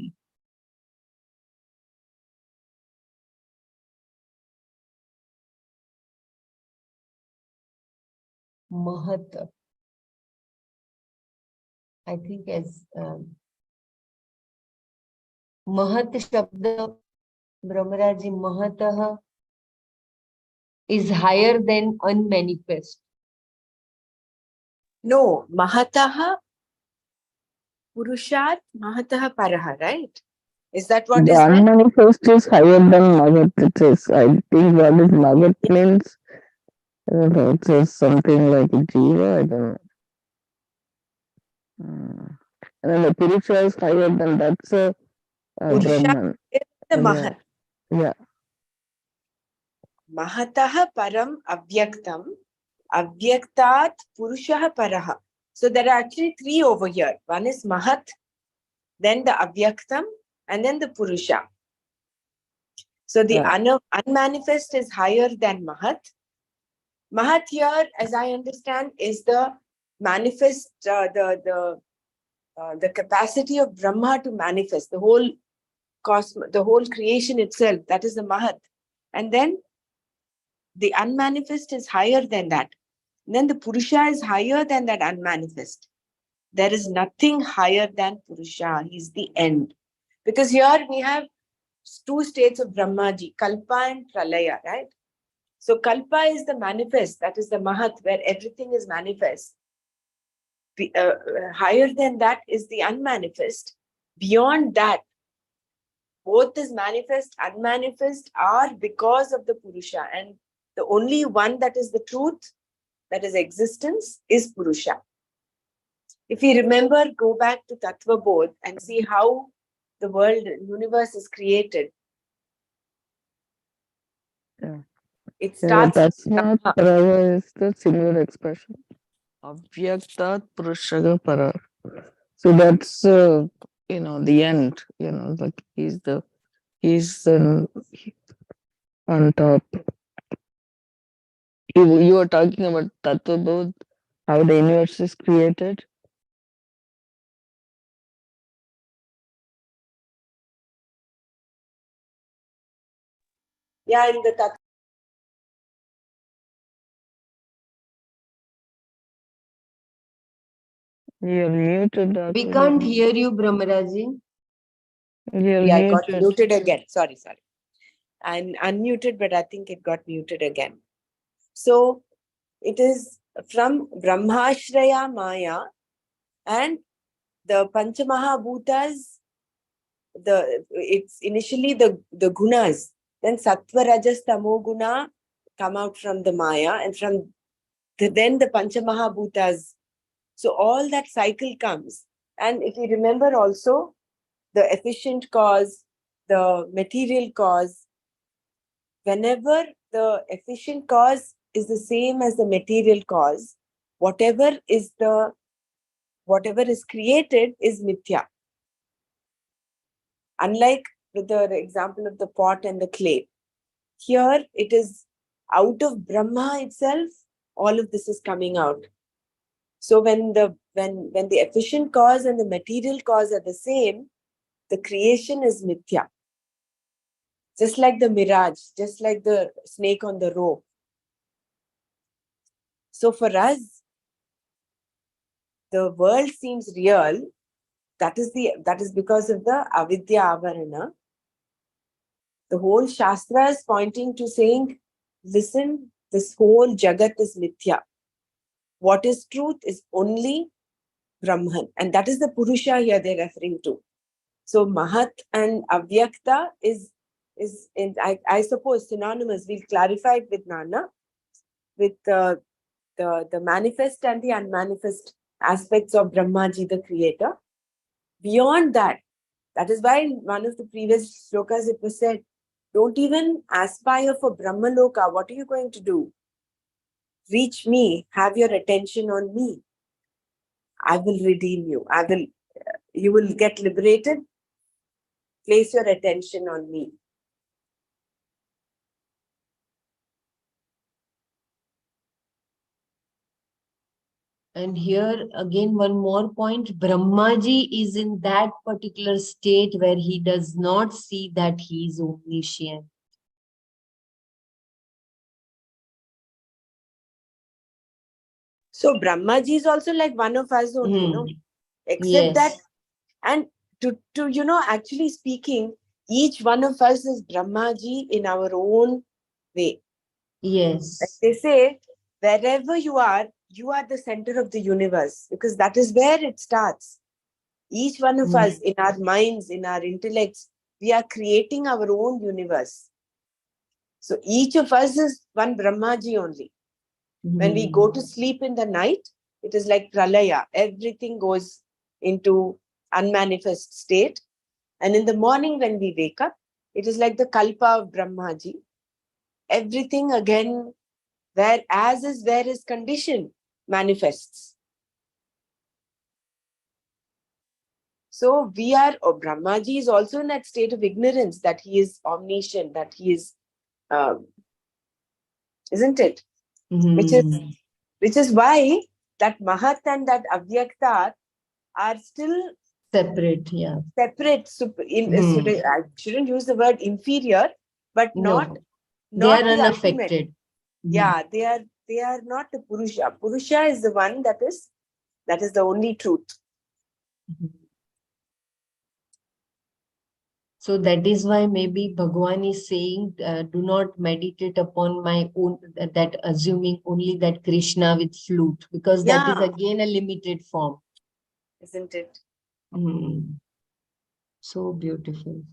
Mahat. I think as Mahat Shabda, Brahmaraji, Mahatah is higher than unmanifest. No, Mahataha Purushat Mahataha Paraha, right? Is that what The is meant? unmanifest is higher than Magat. It is. I think what is Magat means. I don't know. It says something like Jiva. I don't know. And then the Purusha is higher than that's a Purusha Brahman. is the Yeah. Mahat. Yeah. Mahataha Param Avyaktam Avyaktat Purushaha Paraha. So there are actually three over here. One is Mahat, then the Avyaktam, and then the Purusha. So the unmanifest is higher than Mahat. Mahat here, as I understand, is the manifest, the capacity of Brahma to manifest the whole cosmos, the whole creation itself. That is the Mahat. And then the unmanifest is higher than that. And then the Purusha is higher than that unmanifest. There is nothing higher than Purusha. He's the end. Because here we have two states of Brahmaji, Kalpa and Pralaya, right? So Kalpa is the manifest, that is the Mahat, where everything is manifest. Higher than that is the unmanifest. Beyond that, both this manifest, unmanifest are because of the Purusha. And The only one that is the truth, that is existence, is Purusha. If you remember, go back to Tattva Bodh and see how the world, universe is created. Yeah. It Yeah, starts that's with not Brahma. Parava is the similar expression. Avyaktat Purushaga Para. So that's the end. Like he's on top. You were talking about Tattva Bodh, how the universe is created. Yeah, in the Tattva. You're muted, We Dr. can't Hema. hear you, Brahmaraji. You're Yeah, I got muted. muted again. Sorry. I'm unmuted, but I think it got muted again. So it is from Brahmashraya Maya, and the Panchamahabhutas, it's initially the gunas, then Sattva, Rajas, Tamo Guna come out from the Maya, and from then the Panchamahabhutas. So all that cycle comes. And if you remember also, the efficient cause, the material cause, whenever the efficient cause is the same as the material cause, whatever is created is mithya. Unlike with the example of the pot and the clay, here it is out of Brahma itself, all of this is coming out. So when the efficient cause and the material cause are the same, the creation is mithya. Just like the mirage, just like the snake on the rope. So for us, the world seems real. That is because of the avidya avarana. The whole shastra is pointing to saying, listen, this whole jagat is mithya. What is truth is only Brahman. And that is the Purusha here they're referring to. So Mahat and Avyakta is in, I suppose, synonymous. We'll clarify it with Nana, with the manifest and the unmanifest aspects of Brahmaji, the creator. Beyond that, that is why in one of the previous shlokas it was said, don't even aspire for Brahmaloka. What are you going to do? Reach me, have your attention on me. I will redeem you. You will get liberated. Place your attention on me. And here again, one more point. Brahmaji is in that particular state where he does not see that he is omniscient. So Brahmaji is also like one of us only, except that, Yes. and to actually speaking, each one of us is Brahmaji in our own way. Yes. Like they say, wherever you are the center of the universe, because that is where it starts. Each one of us, in our minds, in our intellects, we are creating our own universe. So each of us is one Brahmaji only. When we go to sleep in the night, it is like pralaya. Everything goes into unmanifest state. And in the morning when we wake up, it is like the kalpa of Brahmaji. Everything again, where is condition, manifests. So Brahmaji is also in that state of ignorance that he is omniscient, that he is, isn't it? Which is why that Mahat and that Avyakta are still separate. Yeah. separate. I shouldn't use the word inferior, but not They are the unaffected. ultimate. Yeah, they are not the Purusha. Purusha is the one that is the only truth. So that is why maybe Bhagwan is saying, do not meditate upon my own, that assuming only that Krishna with flute, because that is again a limited form. Isn't it? So beautiful.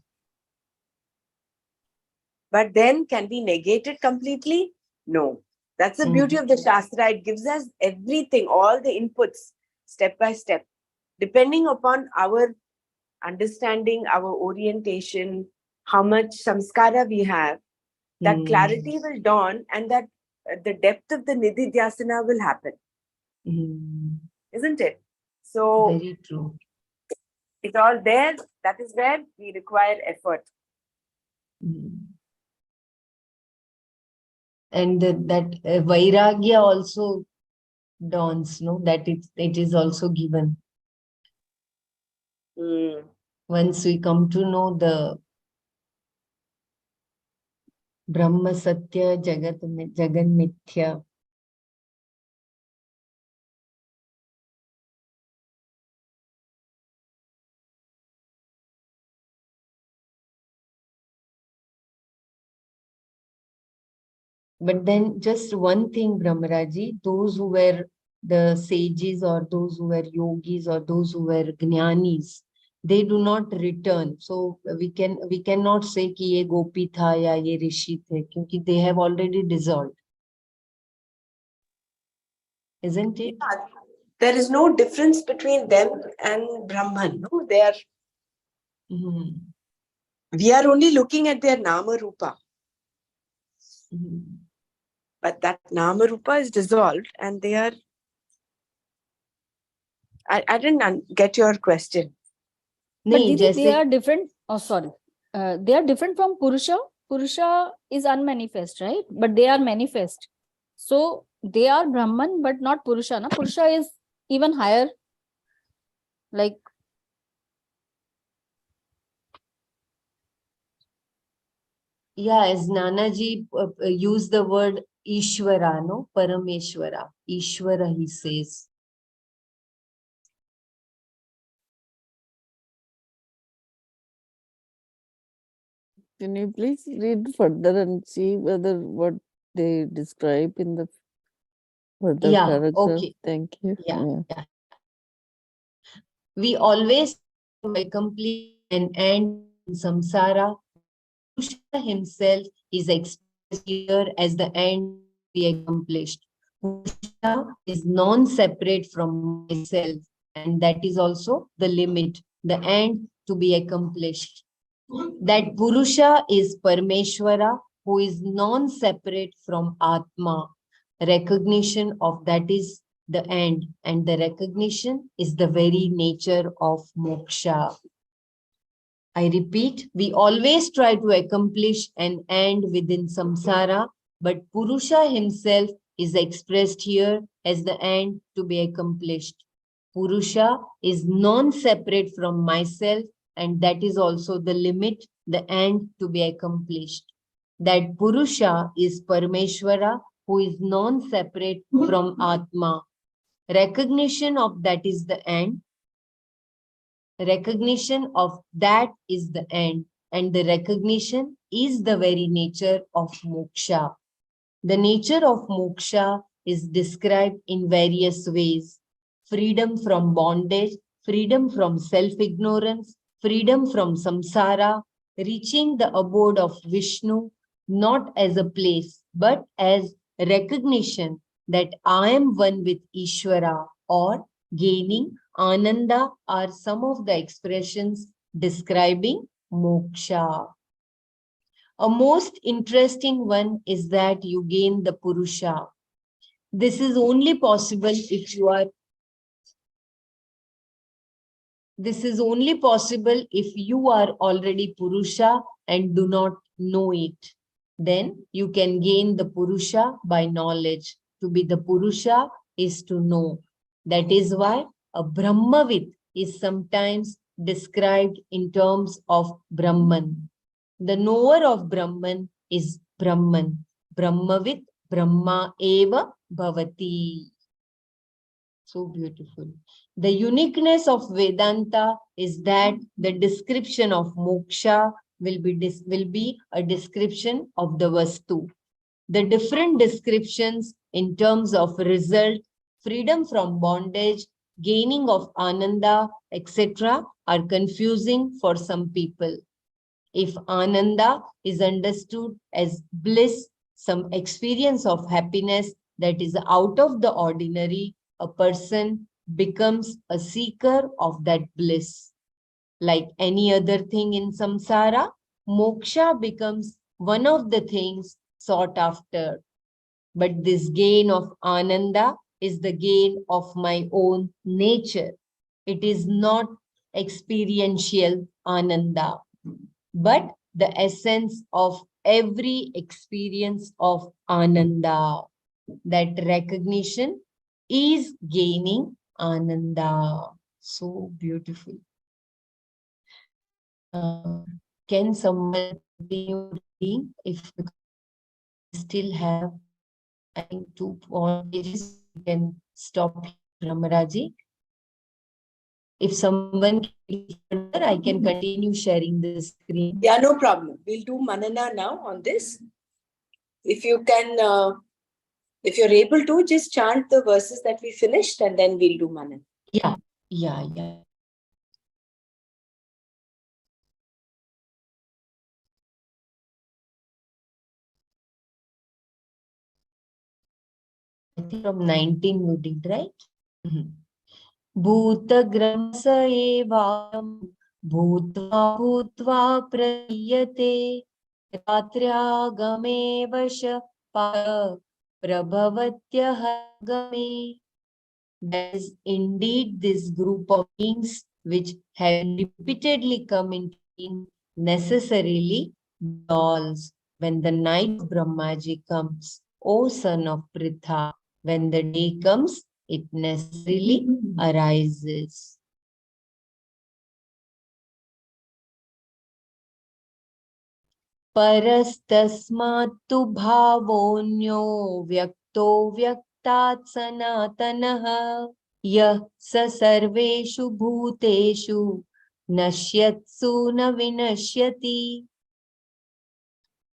But then can we negate it completely? No. That's the beauty of the Shastra. It gives us everything, all the inputs, step by step, depending upon our understanding, our orientation, how much samskara we have. That clarity will dawn, and that the depth of the nididhyasana will happen. Isn't it? So, very true. it's all there. That is where we require effort. And that vairagya also dawns, no? That it is also given. Once we come to know the Brahma Satya Jagat Mithya. But then just one thing, Brahmaraji, those who were the sages or those who were yogis or those who were jnanis, they do not return. So we cannot say कि ये गोपी था या ये ऋषि थे, क्योंकि they have already dissolved. Isn't it? Yeah, there is no difference between them and Brahman. No, they are. We are only looking at their Nama Rupa. But that Nama Rupa is dissolved and they are. I didn't get your question. But Didi, they are different. Oh, sorry. They are different from Purusha. Purusha is unmanifest, right? But they are manifest. So they are Brahman, but not Purusha. Na? Purusha is even higher. Like. Yeah, as Nanaji used the word Ishvara, no? Parameshwara. Ishvara, he says. Can you please read further and see whether what they describe in the further paragraph? Okay. Thank you. Yeah. We always accomplish an end in samsara. Purusha himself is expressed here as the end to be accomplished. Purusha is non-separate from myself, and that is also the limit, the end to be accomplished. That Purusha is Parameshwara, who is non-separate from Atma. Recognition of that is the end, and the recognition is the very nature of moksha. I repeat, we always try to accomplish an end within samsara, but Purusha himself is expressed here as the end to be accomplished. Purusha is non-separate from myself, and that is also the limit, the end to be accomplished. That Purusha is Parameshwara, who is non-separate from Atma. Recognition of that is the end. Recognition of that is the end, and the recognition is the very nature of moksha. The nature of moksha is described in various ways. Freedom from bondage, freedom from self-ignorance, freedom from samsara, reaching the abode of Vishnu, not as a place, but as recognition that I am one with Ishvara, or gaining Ananda are some of the expressions describing moksha. A most interesting one is that you gain the Purusha. This is only possible if you are already Purusha and do not know it. Then you can gain the Purusha by knowledge. To be the Purusha is to know. That is why a Brahmavit is sometimes described in terms of Brahman. The knower of Brahman is Brahman. Brahmavit Brahma eva bhavati. So beautiful. The uniqueness of Vedanta is that the description of moksha will be a description of the vastu. The different descriptions in terms of result, freedom from bondage, gaining of ananda, etc. are confusing for some people. If ananda is understood as bliss, some experience of happiness that is out of the ordinary, a person becomes a seeker of that bliss. Like any other thing in samsara, moksha becomes one of the things sought after. But this gain of ananda is the gain of my own nature. It is not experiential ananda, but the essence of every experience of ananda. That recognition is gaining ananda. So beautiful. Can someone continue reading if we still have, I think, 2 more pages? We can stop here, Ramaraji. If someone can read further, I can continue sharing the screen. Yeah, no problem. We'll do Manana now on this. If you can, if you're able to, just chant the verses that we finished and then we'll do Manana. Yeah. I think from 19 you did, right? भूतग्रंस एवायं भूत्वा भूत्वा प्रलीयते रात्र्यागमे वश प्रभवत्यहगमे. There is indeed this group of beings which have repeatedly come into being necessarily dissolves when the night of Brahmaji comes. O son of Pritha, when the day comes, it necessarily arises. परस्तस्मात्तु भावोऽन्यो व्यक्तो व्यक्तात् सनातनः यः स सर्वेषु भूतेषु नश्यत्सु न विनश्यति.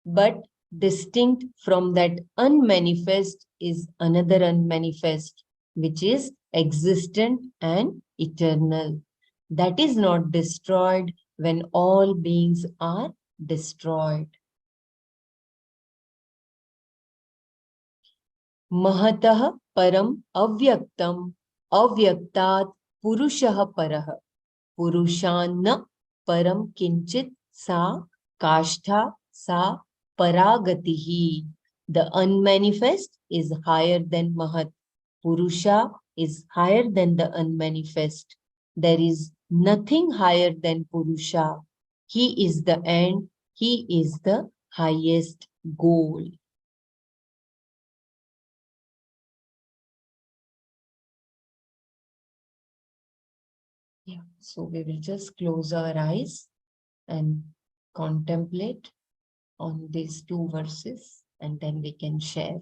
But distinct from that unmanifest is another unmanifest, which is existent and eternal. That is not destroyed when all beings are destroyed. Mahatah param avyaktam avyaktat purushah parah purushanna param kinchit sa kashtha sa paragatihi. The unmanifest is higher than Mahat. Purusha is higher than the unmanifest. There is nothing higher than Purusha. He is the end. He is the highest goal. Yeah, so we will just close our eyes and contemplate on these 2 verses, and then we can share.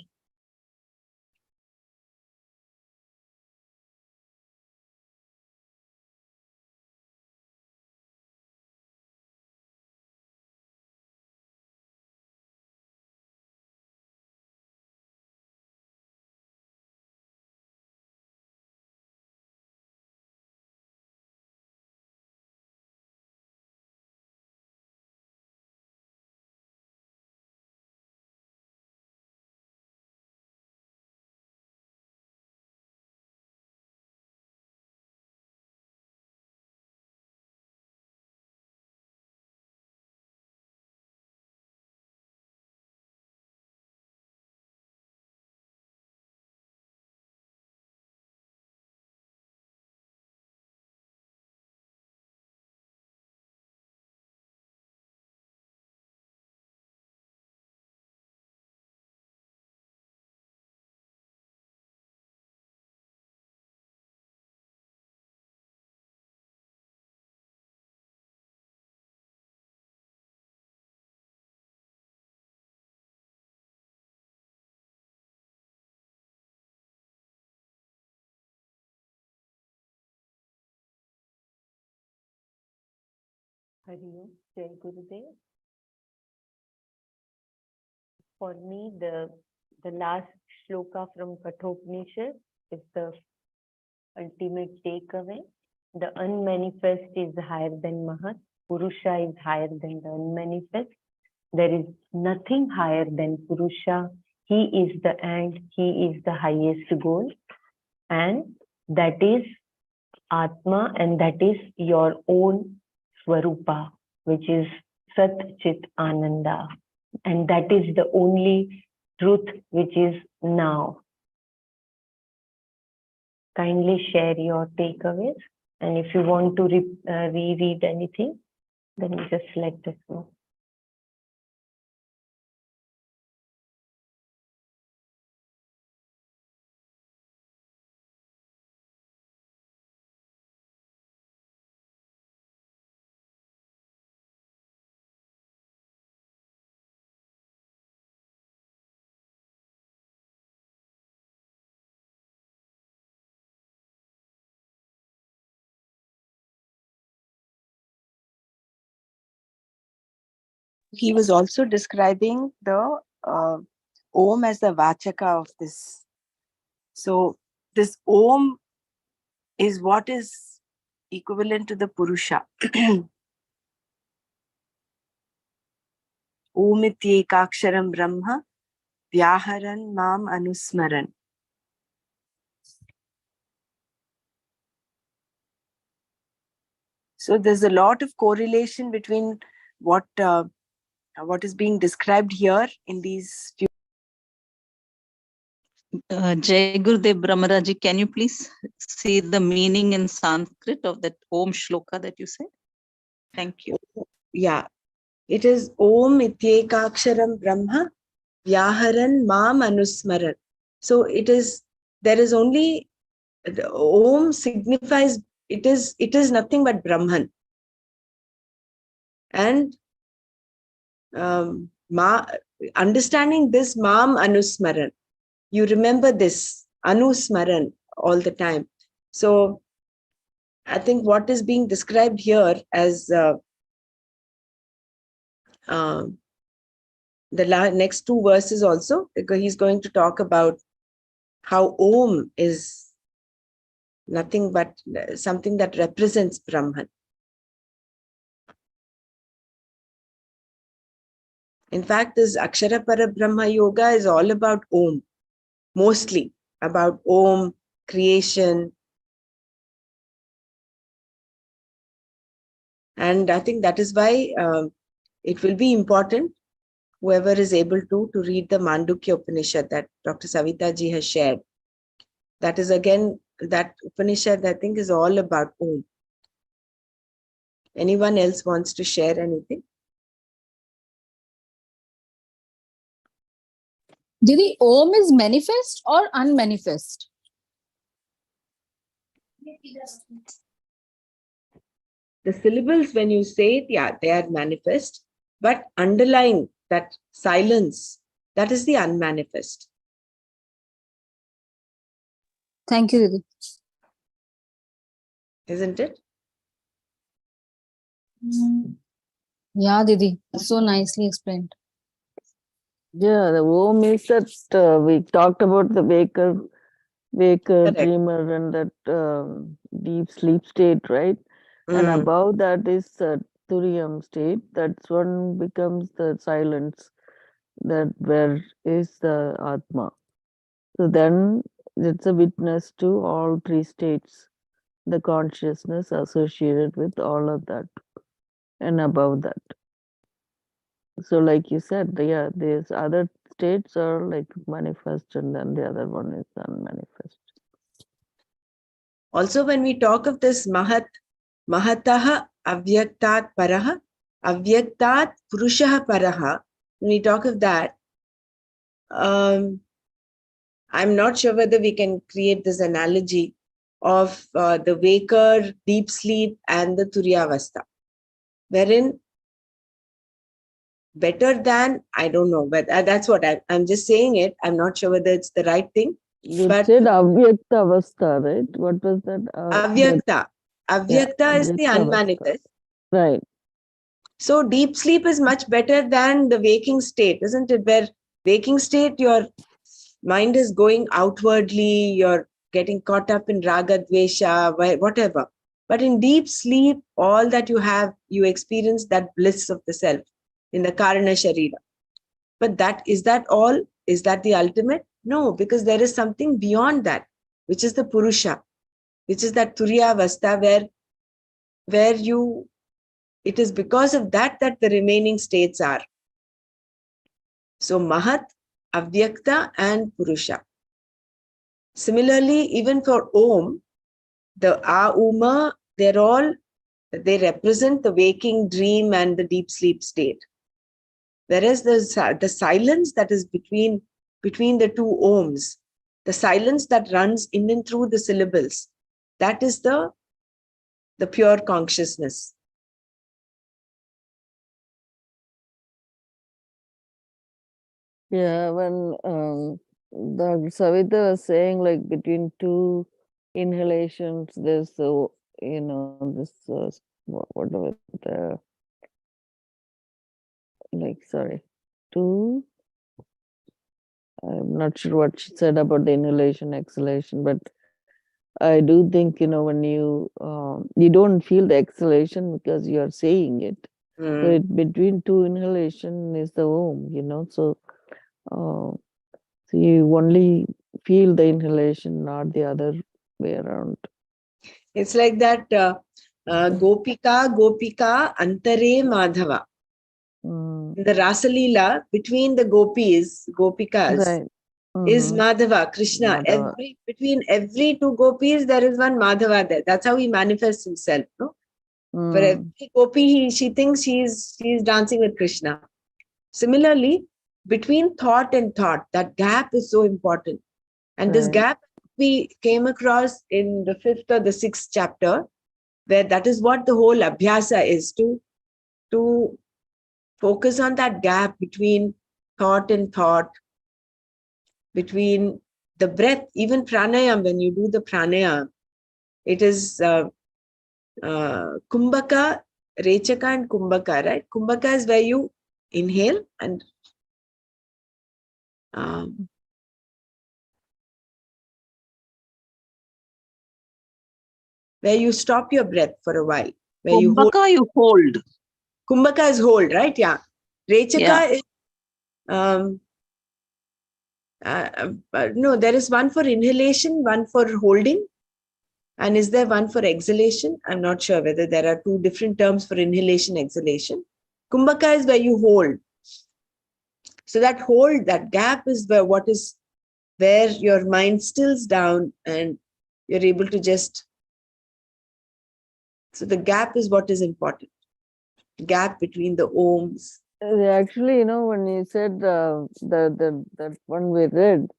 Hari Om, Jai Gurudev. For me, the last shloka from Kathopanishad is the ultimate takeaway. The unmanifest is higher than Mahat. Purusha is higher than the unmanifest. There is nothing higher than Purusha. He is the end, he is the highest goal, and that is Atma, and that is your own Swarupa, which is Sat Chit Ananda. And that is the only truth which is now. Kindly share your takeaways. And if you want to reread anything, then just let us know. He was also describing the Om as the Vachaka of this. So this Om is what is equivalent to the Purusha. Om ityekaksharam Brahma Vyaharan Mam Anusmaran. So there's a lot of correlation between what is being described here in these few. Jai Gurudev Brahmaraji, can you please see the meaning in Sanskrit of that Om Shloka that you said? Thank you. Yeah, it is Om ityekaksharam Brahma Vyaharan Mam Anusmaran. So it is, there is only, the Om signifies, it is nothing but Brahman. And understanding this Mam Anusmaran, you remember this Anusmaran all the time. So I think what is being described here as the next two verses also, because he's going to talk about how Om is nothing but something that represents Brahman. In fact, this Akshara Parabrahma Yoga is all about Om, mostly about Om, creation. And I think that is why it will be important, whoever is able to read the Mandukya Upanishad that Dr. Savita ji has shared. That is again, that Upanishad I think is all about Om. Anyone else wants to share anything? Didi, Om is manifest or unmanifest? The syllables, when you say it, yeah, they are manifest, but underlying that silence, that is the unmanifest. Thank you, Didi. Isn't it? Yeah, Didi, so nicely explained. Yeah, the Om is that we talked about the waker, Correct. dreamer, and that deep sleep state, right? And above that is Turiyam state. That's one becomes the silence, that where is the Atma. So then it's a witness to all three states, the consciousness associated with all of that and above that. So like you said, yeah, these other states are like manifest and then the other one is unmanifest. Also, when we talk of this Mahataha Avyaktat Paraha, Avyaktat Purushaha Paraha, when we talk of that, I'm not sure whether we can create this analogy of the waker, deep sleep, and the Turyavastha, wherein better than, I don't know, but that's what I'm just saying it. I'm not sure whether it's the right thing. You But said Avyakta Avastha, right? What was that? Avyakta. Avyakta is the Avyakta unmanifest. Right. So deep sleep is much better than the waking state, isn't it? Where waking state, your mind is going outwardly, you're getting caught up in raga, dvesha, whatever. But in deep sleep, all that you have, you experience that bliss of the self. in the Karana Sharira. But is that all? Is that the ultimate? No, because there is something beyond that, which is the Purusha, which is that Turiya Avastha, where it is because of that the remaining states are. So Mahat, Avyakta and Purusha. Similarly, even for Om, the A, Uma, they represent the waking dream and the deep sleep state. Whereas the silence that is between the two Oms, the silence that runs in and through the syllables, that is the pure consciousness. Yeah, when the Savita was saying, like, between two inhalations, there's this whatever the sorry, two. I'm not sure what she said about the inhalation, exhalation, but I do think, when you don't feel the exhalation because you are saying it. So between two inhalation is the Om, so you only feel the inhalation, not the other way around. It's like that Gopika, Antare Madhava. The Rasalila between the Gopikas, right. is Madhava, Krishna. Madhava. Between every two gopis, there is one Madhava there. That's how he manifests himself. No? For every gopi, she thinks she's dancing with Krishna. Similarly, between thought and thought, that gap is so important. And this gap we came across in the 5th or the 6th chapter, where that is what the whole abhyasa is, to focus on that gap between thought and thought, between the breath, even pranayam. When you do the pranayam, it is kumbhaka, rechaka and kumbhaka, right? Kumbhaka is where you inhale and where you stop your breath for a while. Where Kumbhaka you hold. Kumbhaka is hold, right? Yeah. Rechaka is no, there is one for inhalation, one for holding. And is there one for exhalation? I'm not sure whether there are two different terms for inhalation, exhalation. Kumbhaka is where you hold. So that gap is where your mind stills down and you're able to just. So the gap is what is important. Gap between the Oms. Actually, when you said that one we read,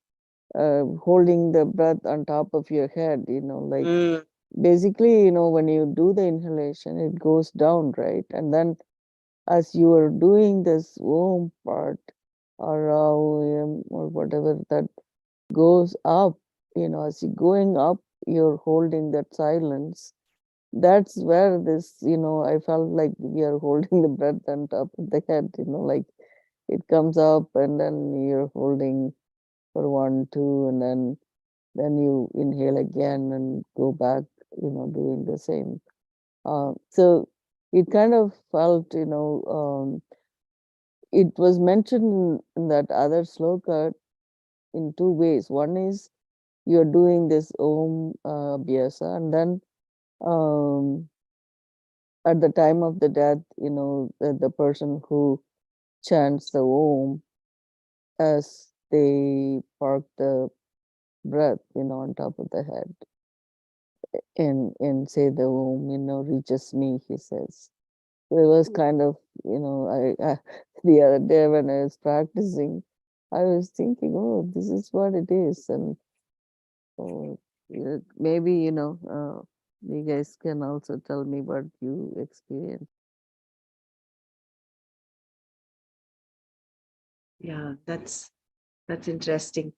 holding the breath on top of your head, basically, when you do the inhalation, it goes down, right? And then as you are doing this Om part, or or whatever that goes up, as you're going up, you're holding that silence. That's where this, I felt like we are holding the breath on top of the head, like it comes up and then you're holding for 1, 2, and then you inhale again and go back, doing the same. So it kind of felt, it was mentioned in that other sloka in two ways. One is you're doing this Om Abhyasa, and then at the time of the death, the person who chants the Om as they park the breath, on top of the head and say the Om, reaches me, he says. So it was kind of, I the other day when I was practicing, I was thinking, oh, this is what it is. And maybe, you guys can also tell me what you experienced. Yeah, that's interesting.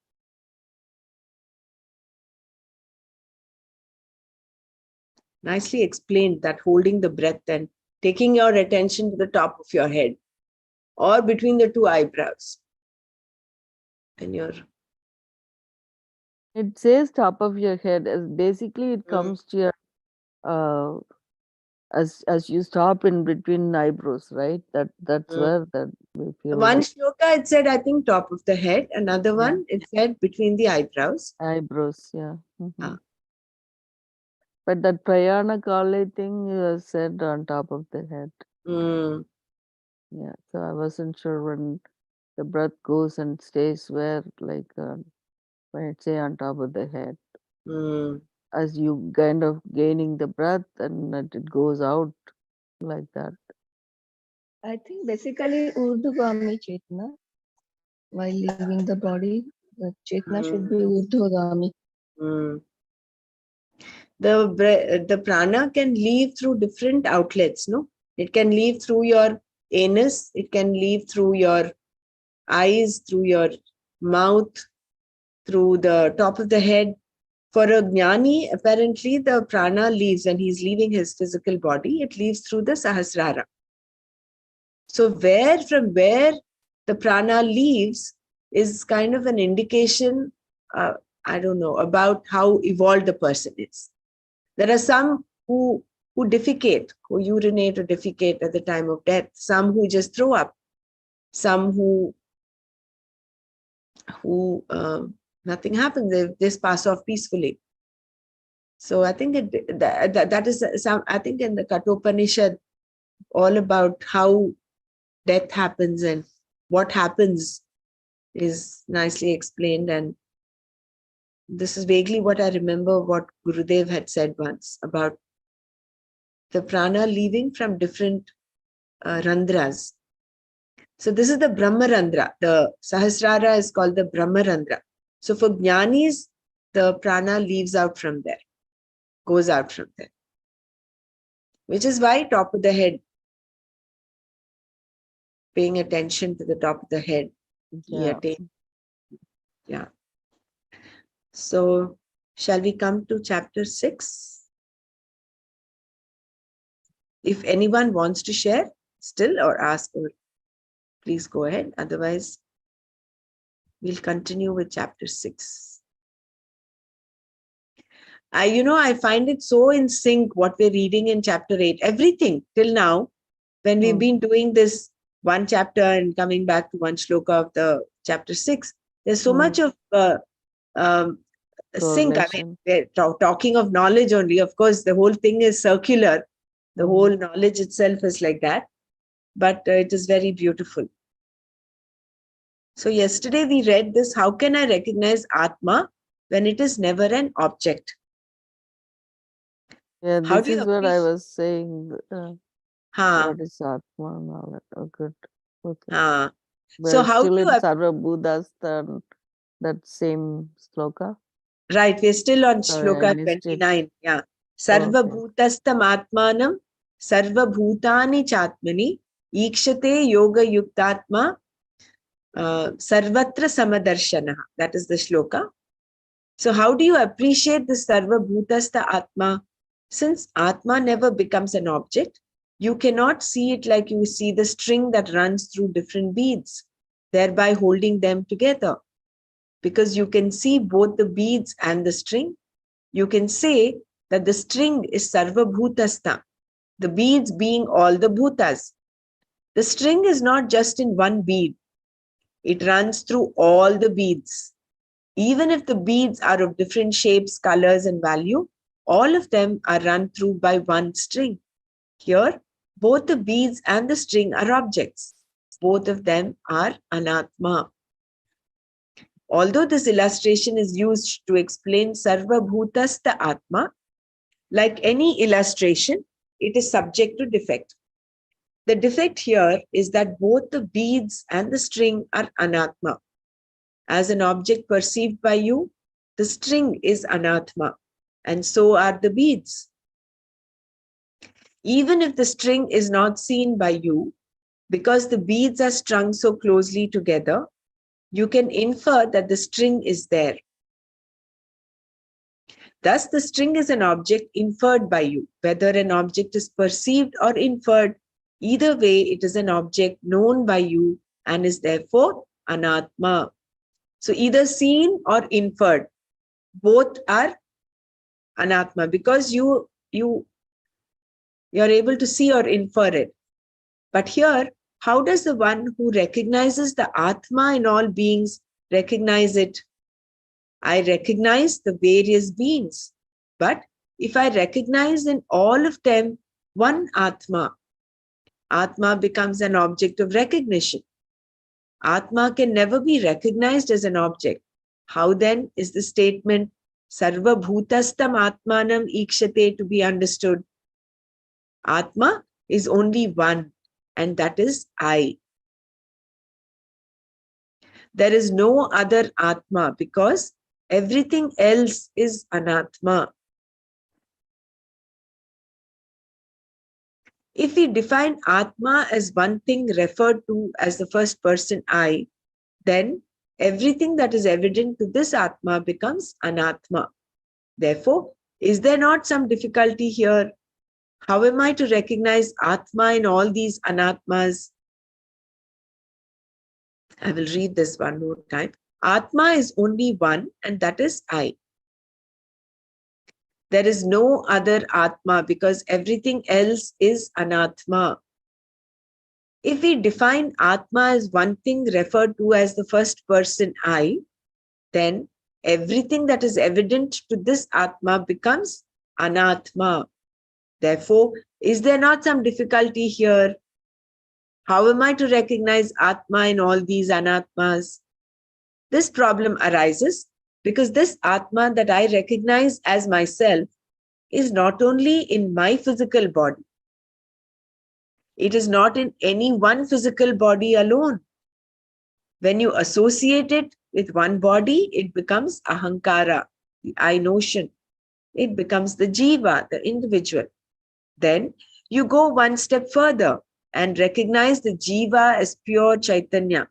Nicely explained, that holding the breath and taking your attention to the top of your head or between the two eyebrows. And it says top of your head, as basically it comes to your as you stop in between eyebrows, right? That's where that we feel One like shloka, it said, I think, top of the head. Another Yeah. one, it said between the eyebrows. eyebrows, yeah. Ah. But that prayana kali thing was said on top of the head. Mm, Yeah, so I wasn't sure when the breath goes and stays where, like when it say on top of the head, mm. as you kind of gaining the breath and that it goes out like that. I think basically Urdhvagami Chetna, while leaving the body, the Chetna should be Urdhvagami. Mm. The prana can leave through different outlets, no? It can leave through your anus, it can leave through your eyes, through your mouth, through the top of the head. For a jnani, apparently the prana leaves when he's leaving his physical body, it leaves through the sahasrara. So from where the prana leaves is kind of an indication, I don't know, about how evolved the person is. There are some who defecate, who urinate or defecate at the time of death. Some who just throw up. Some who nothing happens. They just pass off peacefully. So I think that is some. I think in the Kathopanishad, all about how death happens and what happens is nicely explained. And this is vaguely what I remember what Gurudev had said once about the prana leaving from different randras. So this is the Brahmarandra. The Sahasrara is called the Brahmarandra. So for Jnanis, the prana leaves out from there, goes out from there. Which is why top of the head, paying attention to the top of the head. Yeah. Yeah. So shall we come to chapter 6? If anyone wants to share still or ask, please go ahead. Otherwise, we'll continue with chapter 6. I find it so in sync what we're reading in chapter 8. Everything till now, when we've been doing this one chapter and coming back to one shloka of the chapter 6, there's so much of sync. I mean, we're talking of knowledge only. Of course, the whole thing is circular. The whole knowledge itself is like that. But it is very beautiful. So yesterday we read this, how can I recognize Atma when it is never an object? Yeah, How this do you is what I appreciate- was saying. What is Atma and all that? Oh, good. Okay. So We're how still do in you Sarva Buddhas, that same sloka? Right, we're still on Sorry, I shloka missed it. 29. Yeah. Sarva bhutastam atmanam sarva bhutani chatmani ikshate yoga yuktatma sarvatra samadarshana. That is the shloka. So how do you appreciate the sarva bhutasta atma? Since atma never becomes an object, you cannot see it like you see the string that runs through different beads, thereby holding them together. Because you can see both the beads and the string, you can say that the string is sarva bhutasta, the beads being all the bhutas. The string is not just in one bead, it runs through all the beads. Even if the beads are of different shapes, colors, and value, all of them are run through by one string. Here, both the beads and the string are objects. Both of them are anatma. Although this illustration is used to explain sarva bhutasta atma, like any illustration, it is subject to defect. The defect here is that both the beads and the string are anatma. As an object perceived by you, the string is anatma, and so are the beads. Even if the string is not seen by you, because the beads are strung so closely together, you can infer that the string is there. Thus, the string is an object inferred by you. Whether an object is perceived or inferred, either way, it is an object known by you and is therefore anatma. So either seen or inferred, both are anatma, because you You're able to see or infer it. But here, how does the one who recognizes the Atma in all beings recognize it? I recognize the various beings. But if I recognize in all of them one Atma, Atma becomes an object of recognition. Atma can never be recognized as an object. How then is the statement Sarva Bhutastam Atmanam Ikshate to be understood? Atma is only one, and that is I. There is no other Atma because everything else is Anatma. If we define Atma as one thing referred to as the first person I, then everything that is evident to this Atma becomes Anatma. Therefore, is there not some difficulty here? How am I to recognize Atma in all these Anatmas? I will read this one more time. Atma is only one, and that is I. There is no other Atma because everything else is Anatma. If we define Atma as one thing referred to as the first person I, then everything that is evident to this Atma becomes Anatma. Therefore, is there not some difficulty here? How am I to recognize Atma in all these Anatmas? This problem arises because this Atma that I recognize as myself is not only in my physical body. It is not in any one physical body alone. When you associate it with one body, it becomes ahankara, the I notion. It becomes the jiva, the individual. Then you go one step further and recognize the jiva as pure chaitanya,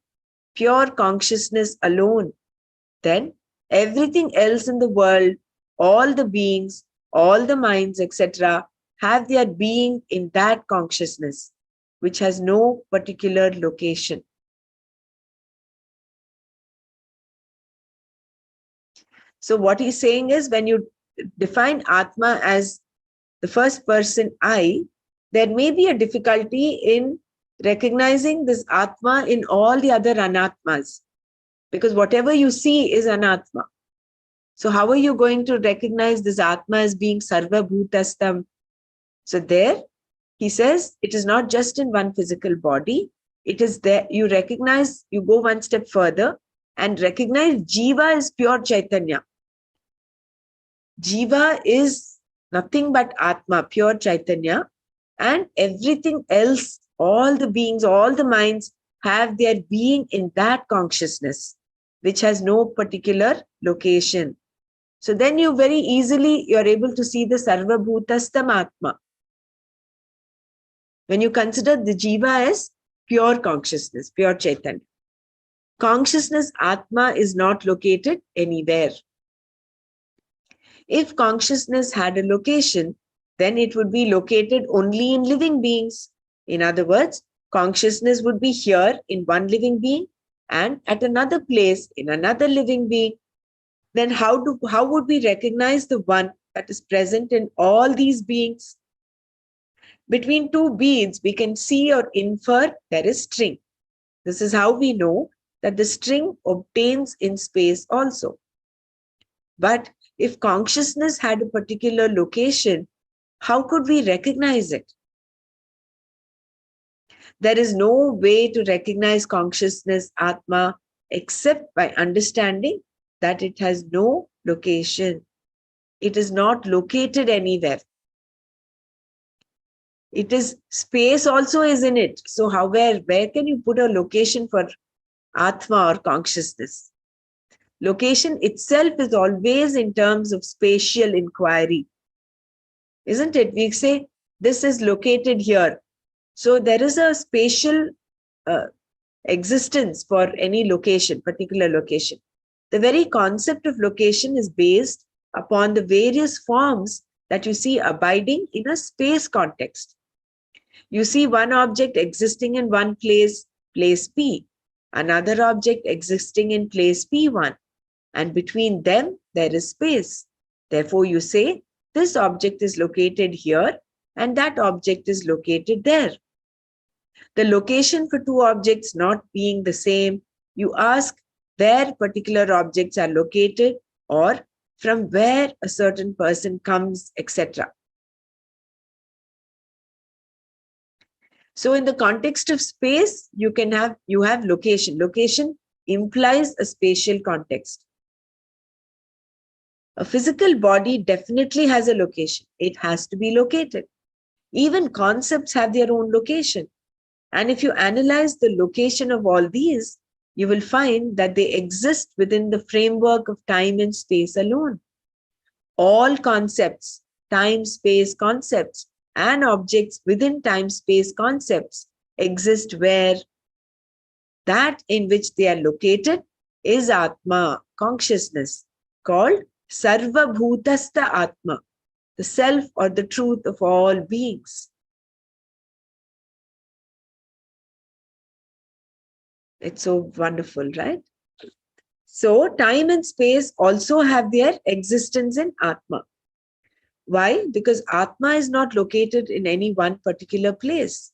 pure consciousness alone. Then everything else in the world, all the beings, all the minds, etc., have their being in that consciousness, which has no particular location. So what he's saying is, when you define Atma as the first person I, there may be a difficulty in recognizing this Atma in all the other Anatmas, because whatever you see is Anatma. So how are you going to recognize this Atma as being Sarva Bhutastam? So there, he says, it is not just in one physical body. It is there. You recognize, you go one step further and recognize Jiva is pure Chaitanya. Jiva is nothing but Atma, pure Chaitanya, and everything else, all the beings, all the minds have their being in that consciousness, which has no particular location. So then you very easily, you're able to see the Sarva Bhutastam Atma. When you consider the Jiva as pure consciousness, pure Chaitanya. Consciousness Atma is not located anywhere. If consciousness had a location, then it would be located only in living beings. In other words, consciousness would be here in one living being and at another place in another living being. Then how would we recognize the one that is present in all these beings? Between two beads, we can see or infer there is string. This is how we know that the string obtains in space also. But if consciousness had a particular location, how could we recognize it? There is no way to recognize consciousness, Atma, except by understanding that it has no location. It is not located anywhere. It is, space also is in it. So where can you put a location for Atma or consciousness? Location itself is always in terms of spatial inquiry. Isn't it? We say this is located here. So there is a spatial existence for any location, particular location. The very concept of location is based upon the various forms that you see abiding in a space context. You see one object existing in one place, place P, another object existing in place P1, and between them there is space. Therefore, you say this object is located here and that object is located there. The location for two objects not being the same, you ask where particular objects are located or from where a certain person comes, etc. So in the context of space, you have location. Location implies a spatial context. A physical body definitely has a location. It has to be located. Even concepts have their own location. And if you analyze the location of all these, you will find that they exist within the framework of time and space alone. All concepts, time-space concepts, and objects within time-space concepts exist where that in which they are located is Atma, consciousness, called Sarva Bhutastha Atma, the self or the truth of all beings. It's so wonderful, right? So time and space also have their existence in Atma. Why? Because Atma is not located in any one particular place.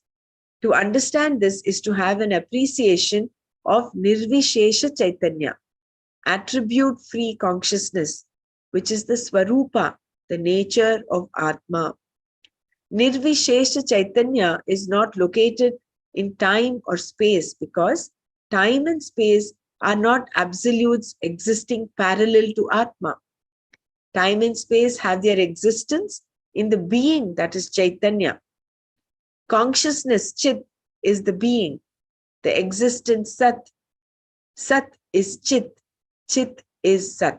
To understand this is to have an appreciation of Nirvishesha Chaitanya, attribute-free consciousness, which is the Swarupa, the nature of Atma. Nirvishesha Chaitanya is not located in time or space because time and space are not absolutes existing parallel to Atma. Time and space have their existence in the being that is Chaitanya. Consciousness, Chit, is the being. The existence, Sat. Sat is Chit. Chit is Sat.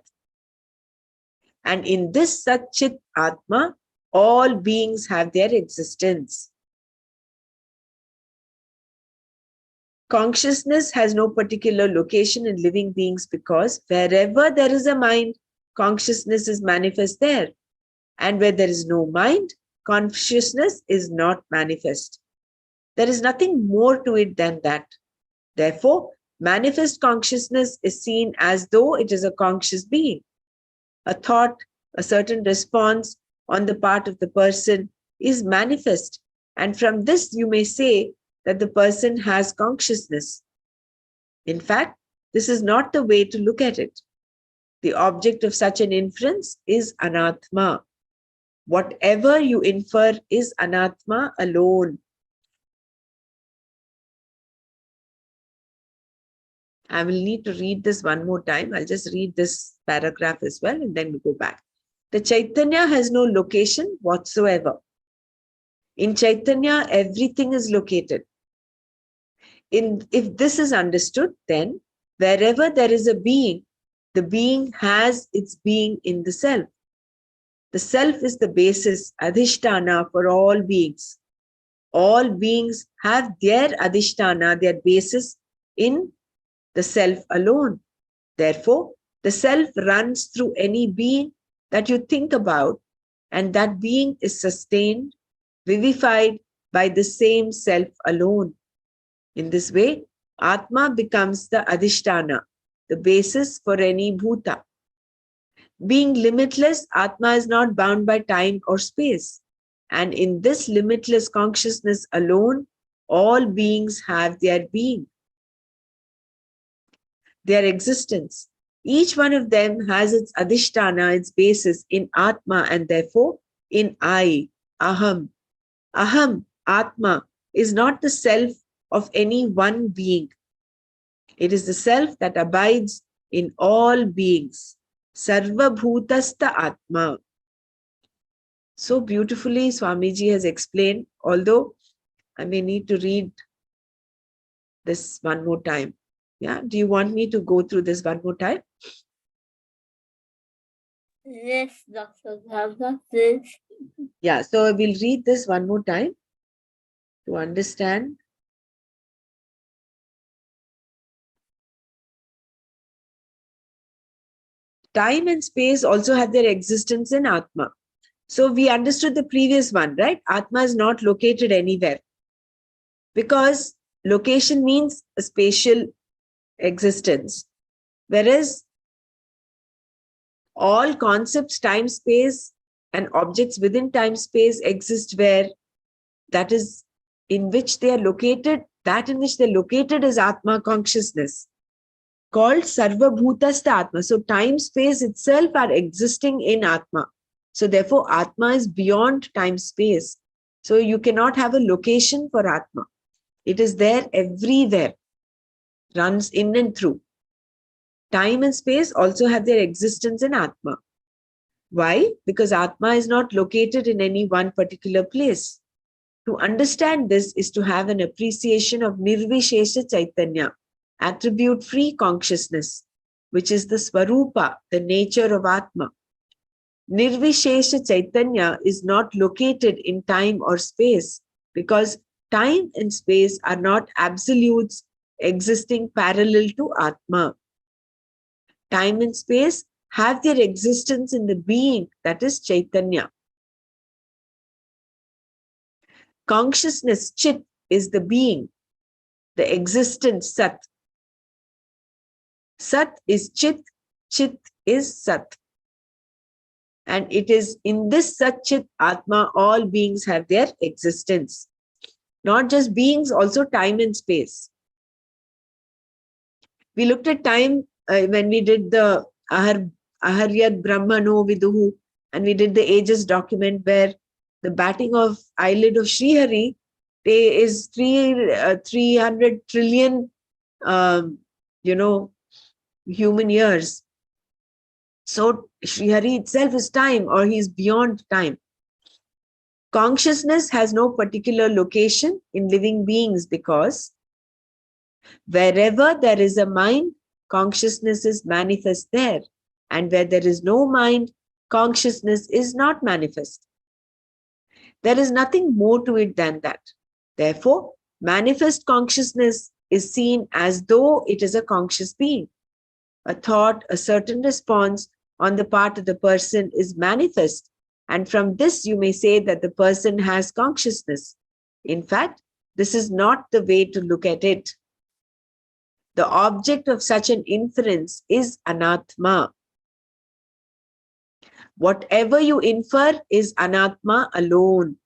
And in this Sat Chit Atma, all beings have their existence. Consciousness has no particular location in living beings because wherever there is a mind, consciousness is manifest there. And where there is no mind, consciousness is not manifest. There is nothing more to it than that. Therefore, manifest consciousness is seen as though it is a conscious being. A thought, a certain response on the part of the person is manifest. And from this, you may say that the person has consciousness. In fact, this is not the way to look at it. The object of such an inference is anatma. Whatever you infer is anatma alone. I will need to read this one more time. I'll just read this paragraph as well and then we go back. The Chaitanya has no location whatsoever. In Chaitanya, everything is located. If this is understood, then wherever there is a being, the being has its being in the self. The self is the basis, adhishtana, for all beings. All beings have their adhishtana, their basis in the self alone. Therefore, the self runs through any being that you think about, and that being is sustained, vivified by the same self alone. In this way, Atma becomes the adhishtana, the basis for any bhuta. Being limitless, Atma is not bound by time or space. And in this limitless consciousness alone, all beings have their being, their existence. Each one of them has its adhishtana, its basis in Atma, and therefore in I, Aham. Aham, Atma, is not the self of any one being. It is the self that abides in all beings. Sarva Bhutastha Atma. So beautifully Swamiji has explained, although I may need to read this one more time. Yeah, do you want me to go through this one more time? Yes, Dr. Bhavna, please. Yeah, so I will read this one more time to understand. Time and space also have their existence in Atma. So we understood the previous one, right? Atma is not located anywhere. Because location means a spatial existence. Whereas all concepts, time, space And objects within time-space exist where, that is, in which they are located, that in which they're located is Atma consciousness, called Sarva Bhutastha Atma. So time, space itself are existing in Atma. So therefore, Atma is beyond time, space. So you cannot have a location for Atma. It is there everywhere, runs in and through. Time and space also have their existence in Atma. Why? Because Atma is not located in any one particular place. To understand this is to have an appreciation of Nirvishesha Chaitanya, attribute-free consciousness, which is the Swarupa, the nature of Atma. Nirvishesha Chaitanya is not located in time or space because time and space are not absolutes existing parallel to Atma. Time and space have their existence in the being, that is Chaitanya. Consciousness, Chit, is the being, the existence, Sat. Sat is Chit, Chit is Sat. And it is in this Sat Chit Atma all beings have their existence. Not just beings, also time and space. We looked at time when we did the Aharyad Brahmano Viduhu, and we did the ages document where the batting of eyelid of Srihari is 300 trillion, human years. So Srihari itself is time, or he is beyond time. Consciousness has no particular location in living beings because wherever there is a mind, consciousness is manifest there. And where there is no mind, consciousness is not manifest. There is nothing more to it than that. Therefore, manifest consciousness is seen as though it is a conscious being. A thought, a certain response on the part of the person is manifest. And from this, you may say that the person has consciousness. In fact, this is not the way to look at it. The object of such an inference is anatma. Whatever you infer is anatma alone.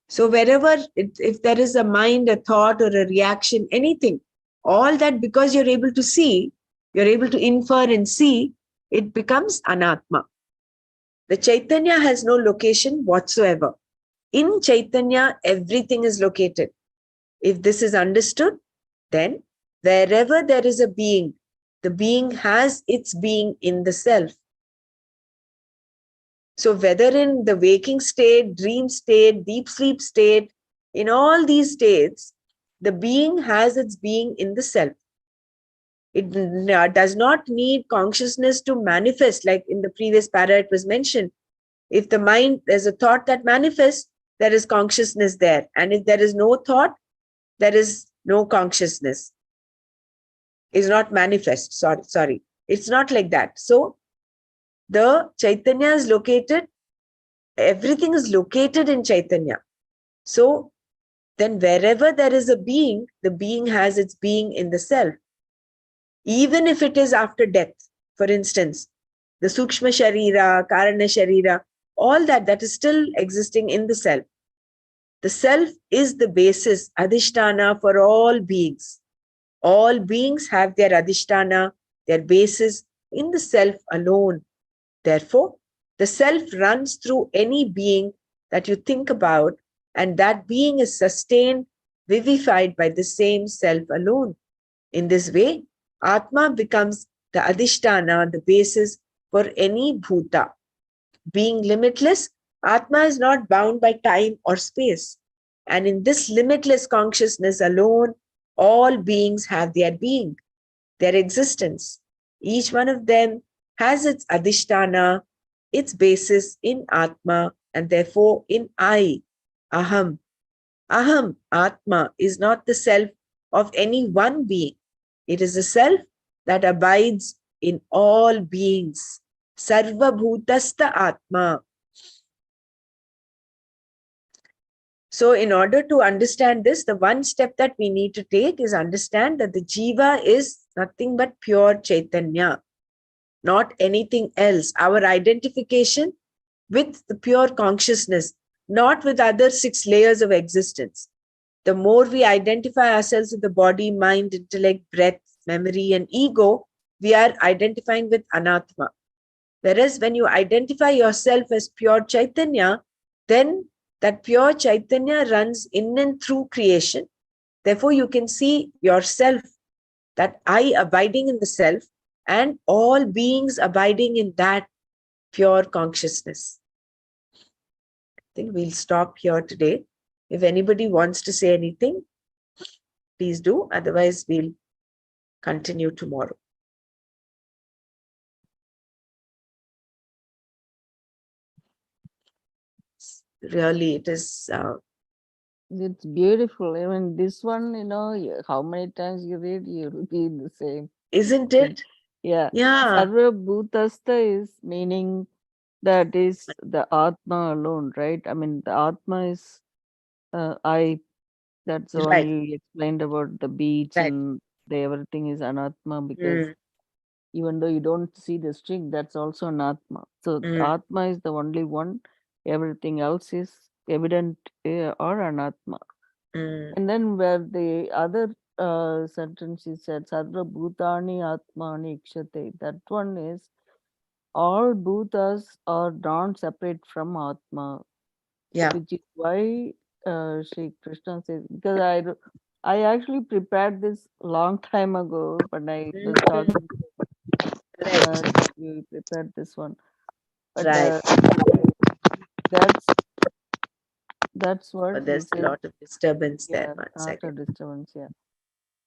So wherever, if there is a mind, a thought, or a reaction, anything, all that, because you're able to see, you're able to infer and see, it becomes anatma. The Chaitanya has no location whatsoever. In Chaitanya, everything is located. If this is understood, then wherever there is a being, the being has its being in the self. So whether in the waking state, dream state, deep sleep state, in all these states, the being has its being in the self. It does not need consciousness to manifest, like in the previous para it was mentioned. If the mind, there's a thought that manifests, there is consciousness there. And if there is no thought, there is no consciousness. Is not manifest. Sorry. It's not like that. So the Chaitanya is located, everything is located in Chaitanya. So then wherever there is a being, the being has its being in the self. Even if it is after death, for instance, the Sukshma Sharira, Karana Sharira, all that is still existing in the self. The self is the basis, Adhisthana, for all beings. All beings have their Adhisthana, their basis in the self alone. Therefore, the self runs through any being that you think about, and that being is sustained, vivified by the same self alone. In this way, Atma becomes the Adhisthana, the basis for any bhuta. Being limitless, Atma is not bound by time or space. And in this limitless consciousness alone, all beings have their being, their existence. Each one of them has its Adhisthana, its basis in Atma, and therefore in I, Aham. Aham, Atma, is not the self of any one being. It is a self that abides in all beings. Sarva Bhutastha Atma. So in order to understand this, the one step that we need to take is understand that the Jiva is nothing but pure Chaitanya. not anything else. Our identification with the pure consciousness, not with other 6 layers of existence. The more we identify ourselves with the body, mind, intellect, breath, memory, and ego, we are identifying with Anatma. Whereas when you identify yourself as pure Chaitanya, then that pure Chaitanya runs in and through creation. Therefore, you can see yourself, that I abiding in the self, and all beings abiding in that pure consciousness. I think we'll stop here today. If anybody wants to say anything, please do. Otherwise, we'll continue tomorrow. Really, it is. It's beautiful. I mean, this one, how many times you read, you repeat the same. Isn't it? Yeah. Yeah. Sarva Bhutastha is meaning that is the Atma alone, right? I mean, the Atma is I. That's the one Right. you explained about the beach Right. and everything is Anatma, because even though you don't see the string, that's also an Atma. So Atma is the only one. Everything else is evident or Anatma. And then where the other sentence he said, Sarva Bhutani Atmani Ikshate. That one is all Bhutas are not separate from Atma. Yeah. Which is why Sri Krishna says, because I actually prepared this long time ago, but I was talking we prepared this one. But right. That's what there's a lot of disturbance there. One not second. a disturbance, yeah.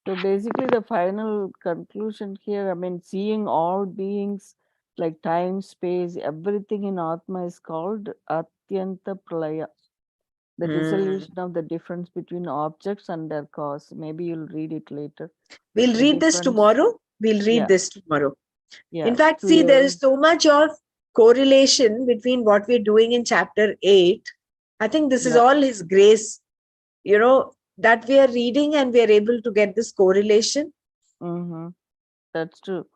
So basically the final conclusion here, I mean, seeing all beings like time, space, everything in Atma is called Atyanta Pralaya. The dissolution of the difference between objects and their cause. Maybe you'll read it later. We'll read this tomorrow. We'll read this tomorrow. Yeah. In fact, see, there is so much of correlation between what we're doing in chapter 8. I think this is all His grace, that we are reading and we are able to get this correlation. That's true.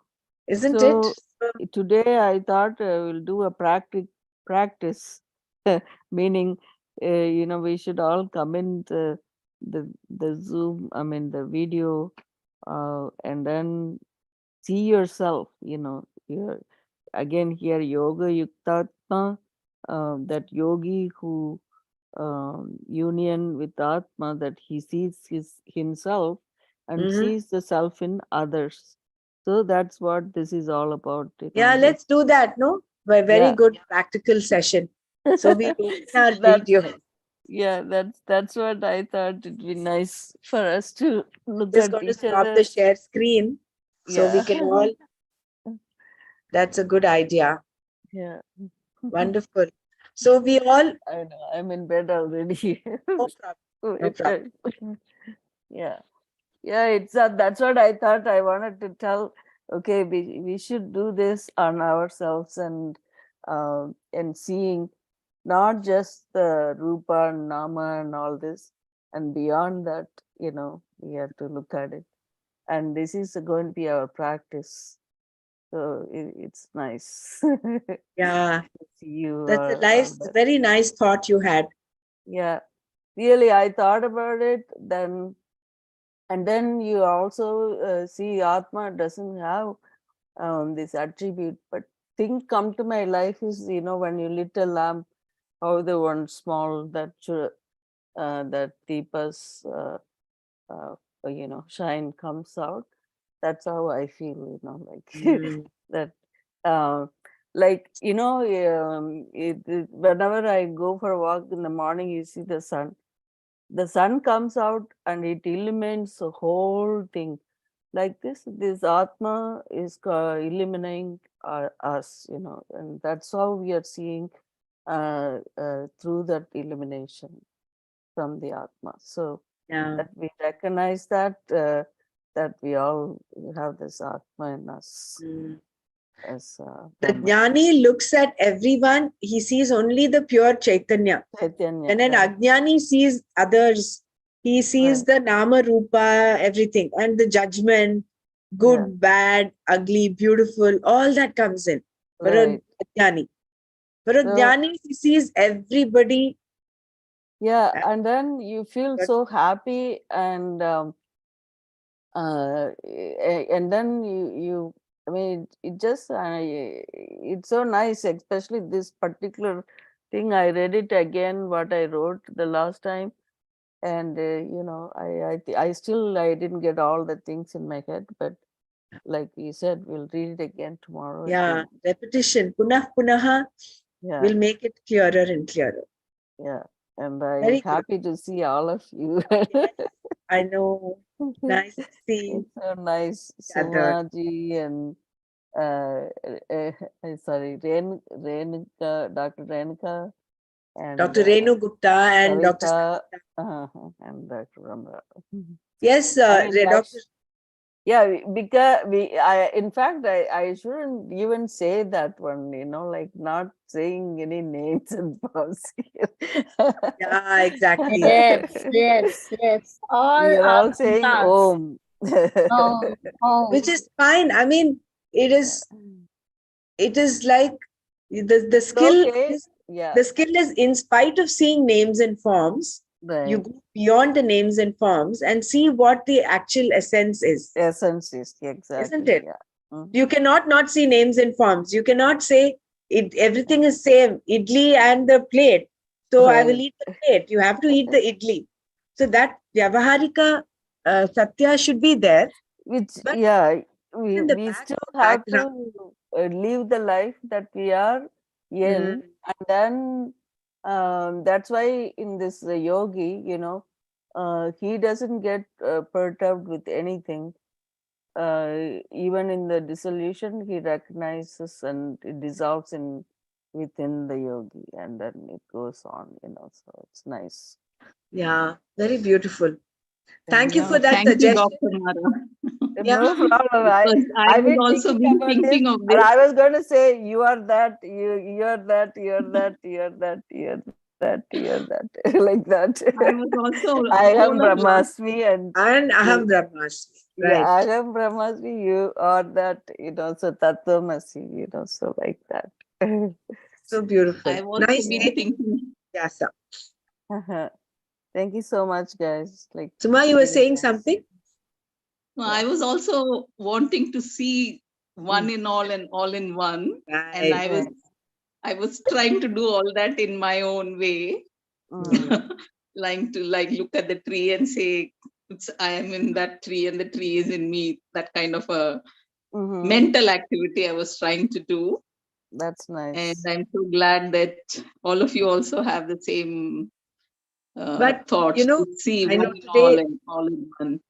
Isn't it? Today I thought we'll do a practice, meaning, we should all come in the Zoom, I mean, the video, and then see yourself, here again here Yoga Yuktatma, that yogi who union with Atma, that he sees himself and sees the self in others. So that's what this is all about. Yeah, let's do that, no? Very good practical session. So we open our video. Yeah, that's what I thought. It'd be nice for us to look Just at going to each stop other. the share screen so we can all. That's a good idea. Yeah. Wonderful. So we all. I know, I'm in bed already. No problem. No problem. Yeah. Yeah, that's what I thought. I wanted to tell. Okay, we should do this on ourselves and seeing not just the Rupa and Nama and all this, and beyond that, we have to look at it. And this is going to be our practice. So it's nice. Yeah. See you. That's a very nice thought you had. Yeah. Really, I thought about it then. And then you also see Atma doesn't have this attribute, but thing come to my life is, when you lit a lamp, how the one small that deepa's shine comes out. That's how I feel, like that. Whenever I go for a walk in the morning, you see the sun. The sun comes out and it illuminates the whole thing. Like this Atma is illuminating us, and that's how we are seeing through that illumination from the Atma. So that we recognize that we all have this Atma in us. As the Jnani looks at everyone, he sees only the pure Chaitanya. And then Ajnani sees others. He sees the Nama Rupa, everything, and the judgment, good, bad, ugly, beautiful, all that comes in. For Right. a jnani. For a So, jnani, he sees everybody. yeah, and then you feel so happy, and and then you I mean it just it's so nice, especially this particular thing. I read it again, what I wrote the last time, and I still I didn't get all the things in my head, but like you said, we'll read it again tomorrow. Yeah, repetition, punah punaha Yeah, will make it clearer and clearer. yeah, and I'm Very good. happy to see all of you. I know. Nice to see It's so nice, gathered. Suma ji and sorry, Renuka, Dr. Renuka, and Dr. Renu Gupta and Dr. Savita, Savita. and Dr. Ramra. Yes, I mean, Dr. yeah, because in fact, I shouldn't even say that one, like not saying any names and forms. Yeah, exactly. Yes, yes. All We are all saying Atmas. Om. Oh. Which is fine. I mean, it is like the skill Okay. is Yeah, the skill is, in spite of seeing names and forms, you right. go beyond the names and forms and see what the actual essence is. Essence is Isn't exactly. it? Yeah. Mhm. You cannot not see names and forms. You cannot say it. Everything is same. Idli and the plate. So I will Right. eat the plate. You have to eat the idli. So that Vyavaharika Satya should be there. Which, But yeah, in the we back, still have background. to live the life that we are in, and then that's why in this yogi, he doesn't get perturbed with anything. Even in the dissolution, he recognizes and it dissolves in within the yogi, and then it goes on. So it's nice. Yeah, very beautiful. Thank you for Yeah, that thank you, suggestion. Dr. Mara. Yeah, No problem. Because I I've would been also thinking be about this, thinking of and this. I was going to say, you are that, you're that, you're that, you're that, you're that, you're that, like that. I was also I am whole of last. Brahmasmi, and and Aham Brahmasmi. yeah, Right. I am Brahmasmi, you are that, so Tattvamasi, so like that. So beautiful. I've also Nice been day. thinking. Yes, sir. Thank you so much, guys. Like, Suma, you were really saying nice. something? No, Yeah. I was also wanting to see one in all and all in one. And Right. I was trying to do all that in my own way. Like to look at the tree and say, I am in that tree and the tree is in me. That kind of a mental activity I was trying to do. That's nice. And I'm so glad that all of you also have the same But thoughts to see I one know in all today, and all in one.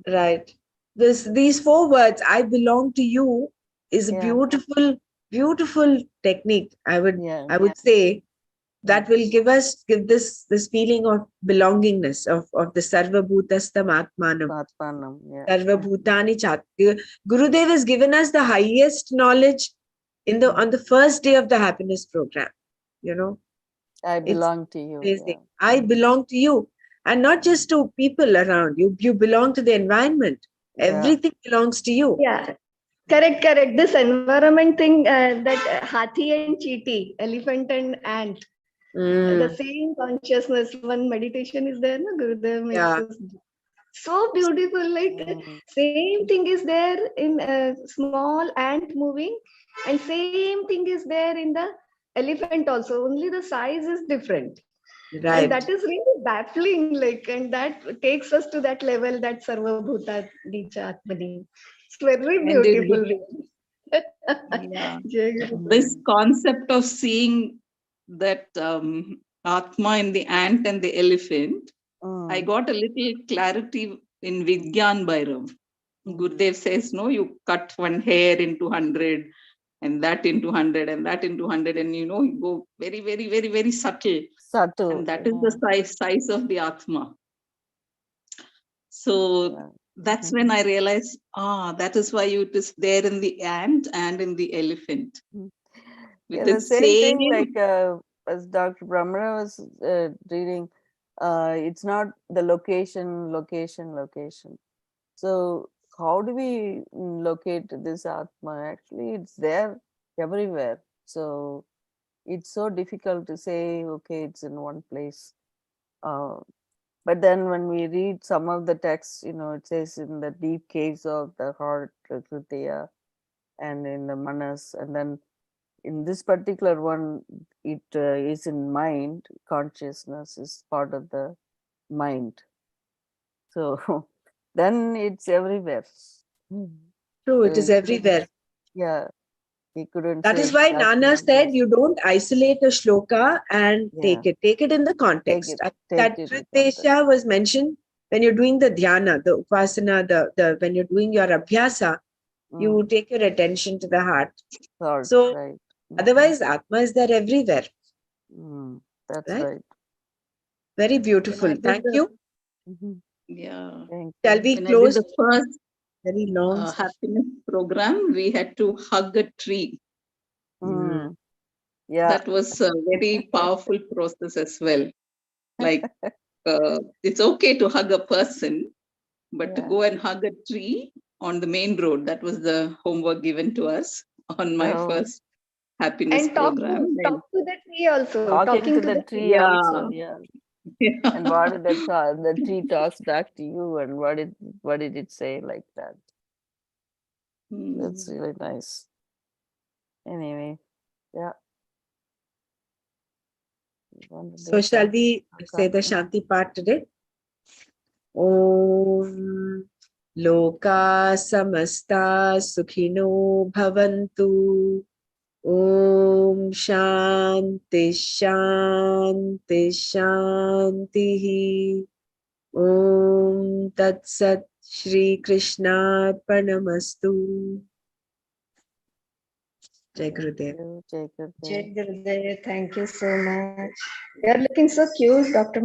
right. These 4 words, I belong to you, is a Yeah. beautiful, beautiful technique. I would Yeah. say that will give this feeling of belongingness of the Sarva Bhutastam Atmanam. Atmanam, yeah. Sarva Bhutani Chat. Gurudev has given us the highest knowledge on the first day of the happiness program. I It's belong to you. amazing. I belong to you. And not just to people around you. You belong to the environment. Everything belongs to you. Yeah, correct. This environment thing, that Hathi and Cheeti, elephant and ant, the same consciousness. One meditation is there, no? Gurudev makes us so beautiful. Like same thing is there in a small ant moving, and same thing is there in the elephant also. Only the size is different. Right. And that is really baffling, and that takes us to that level, that Sarva Bhuta Dicha Atmani. It's very beautiful. Yeah. This concept of seeing that Atma in the ant and the elephant, I got a little clarity in Vigyan Bhairav. Gurudev says, no, you cut one hair into 100 and that into 100 and that into 100, and you go very, very, very, very subtle. And that is the size of the Atma. So that's when I realized, that is why it is there in the ant and in the elephant. Yeah, the same thing, like as Dr. Brahmana was reading, it's not the location. So how do we locate this Atma? Actually, it's there everywhere. So it's so difficult to say, okay, it's in one place. But then when we read some of the texts, it says in the deep caves of the heart, Hridaya, and in the Manas, and then in this particular one, it is in mind. Consciousness is part of the mind. So then it's everywhere. True, it is everywhere. Yeah, he couldn't That say is why exactly Nana what said it is. you don't isolate a shloka and Yeah. take it in the context. Take That it in context. Tritesha was mentioned when you're doing the dhyana, the upasana, when you're doing your abhyasa, you take your attention to the heart. So right. Otherwise, Atma is there everywhere. That's right. Very beautiful. Thank you. Yeah. Shall we when close? I did the first very long happiness program, we had to hug a tree. Yeah. That was a very powerful process as well. Like, it's okay to hug a person, but to go and hug a tree on the main road, that was the homework given to us on my first happiness and talk program. to the tree also. Talking to the tree also, yeah. And what did the tree talks back to you, and what did it say like that? That's really nice. Anyway, yeah. So shall we say the Shanti part today? Om Loka Samasta Sukhino Bhavantu. Om Shanti Shanti Shanti. Om Tat Sat Shri Krishna Arpanamastu. Jai Gurudev. Jai Gurudev. Thank you so much. You are looking so cute, Dr.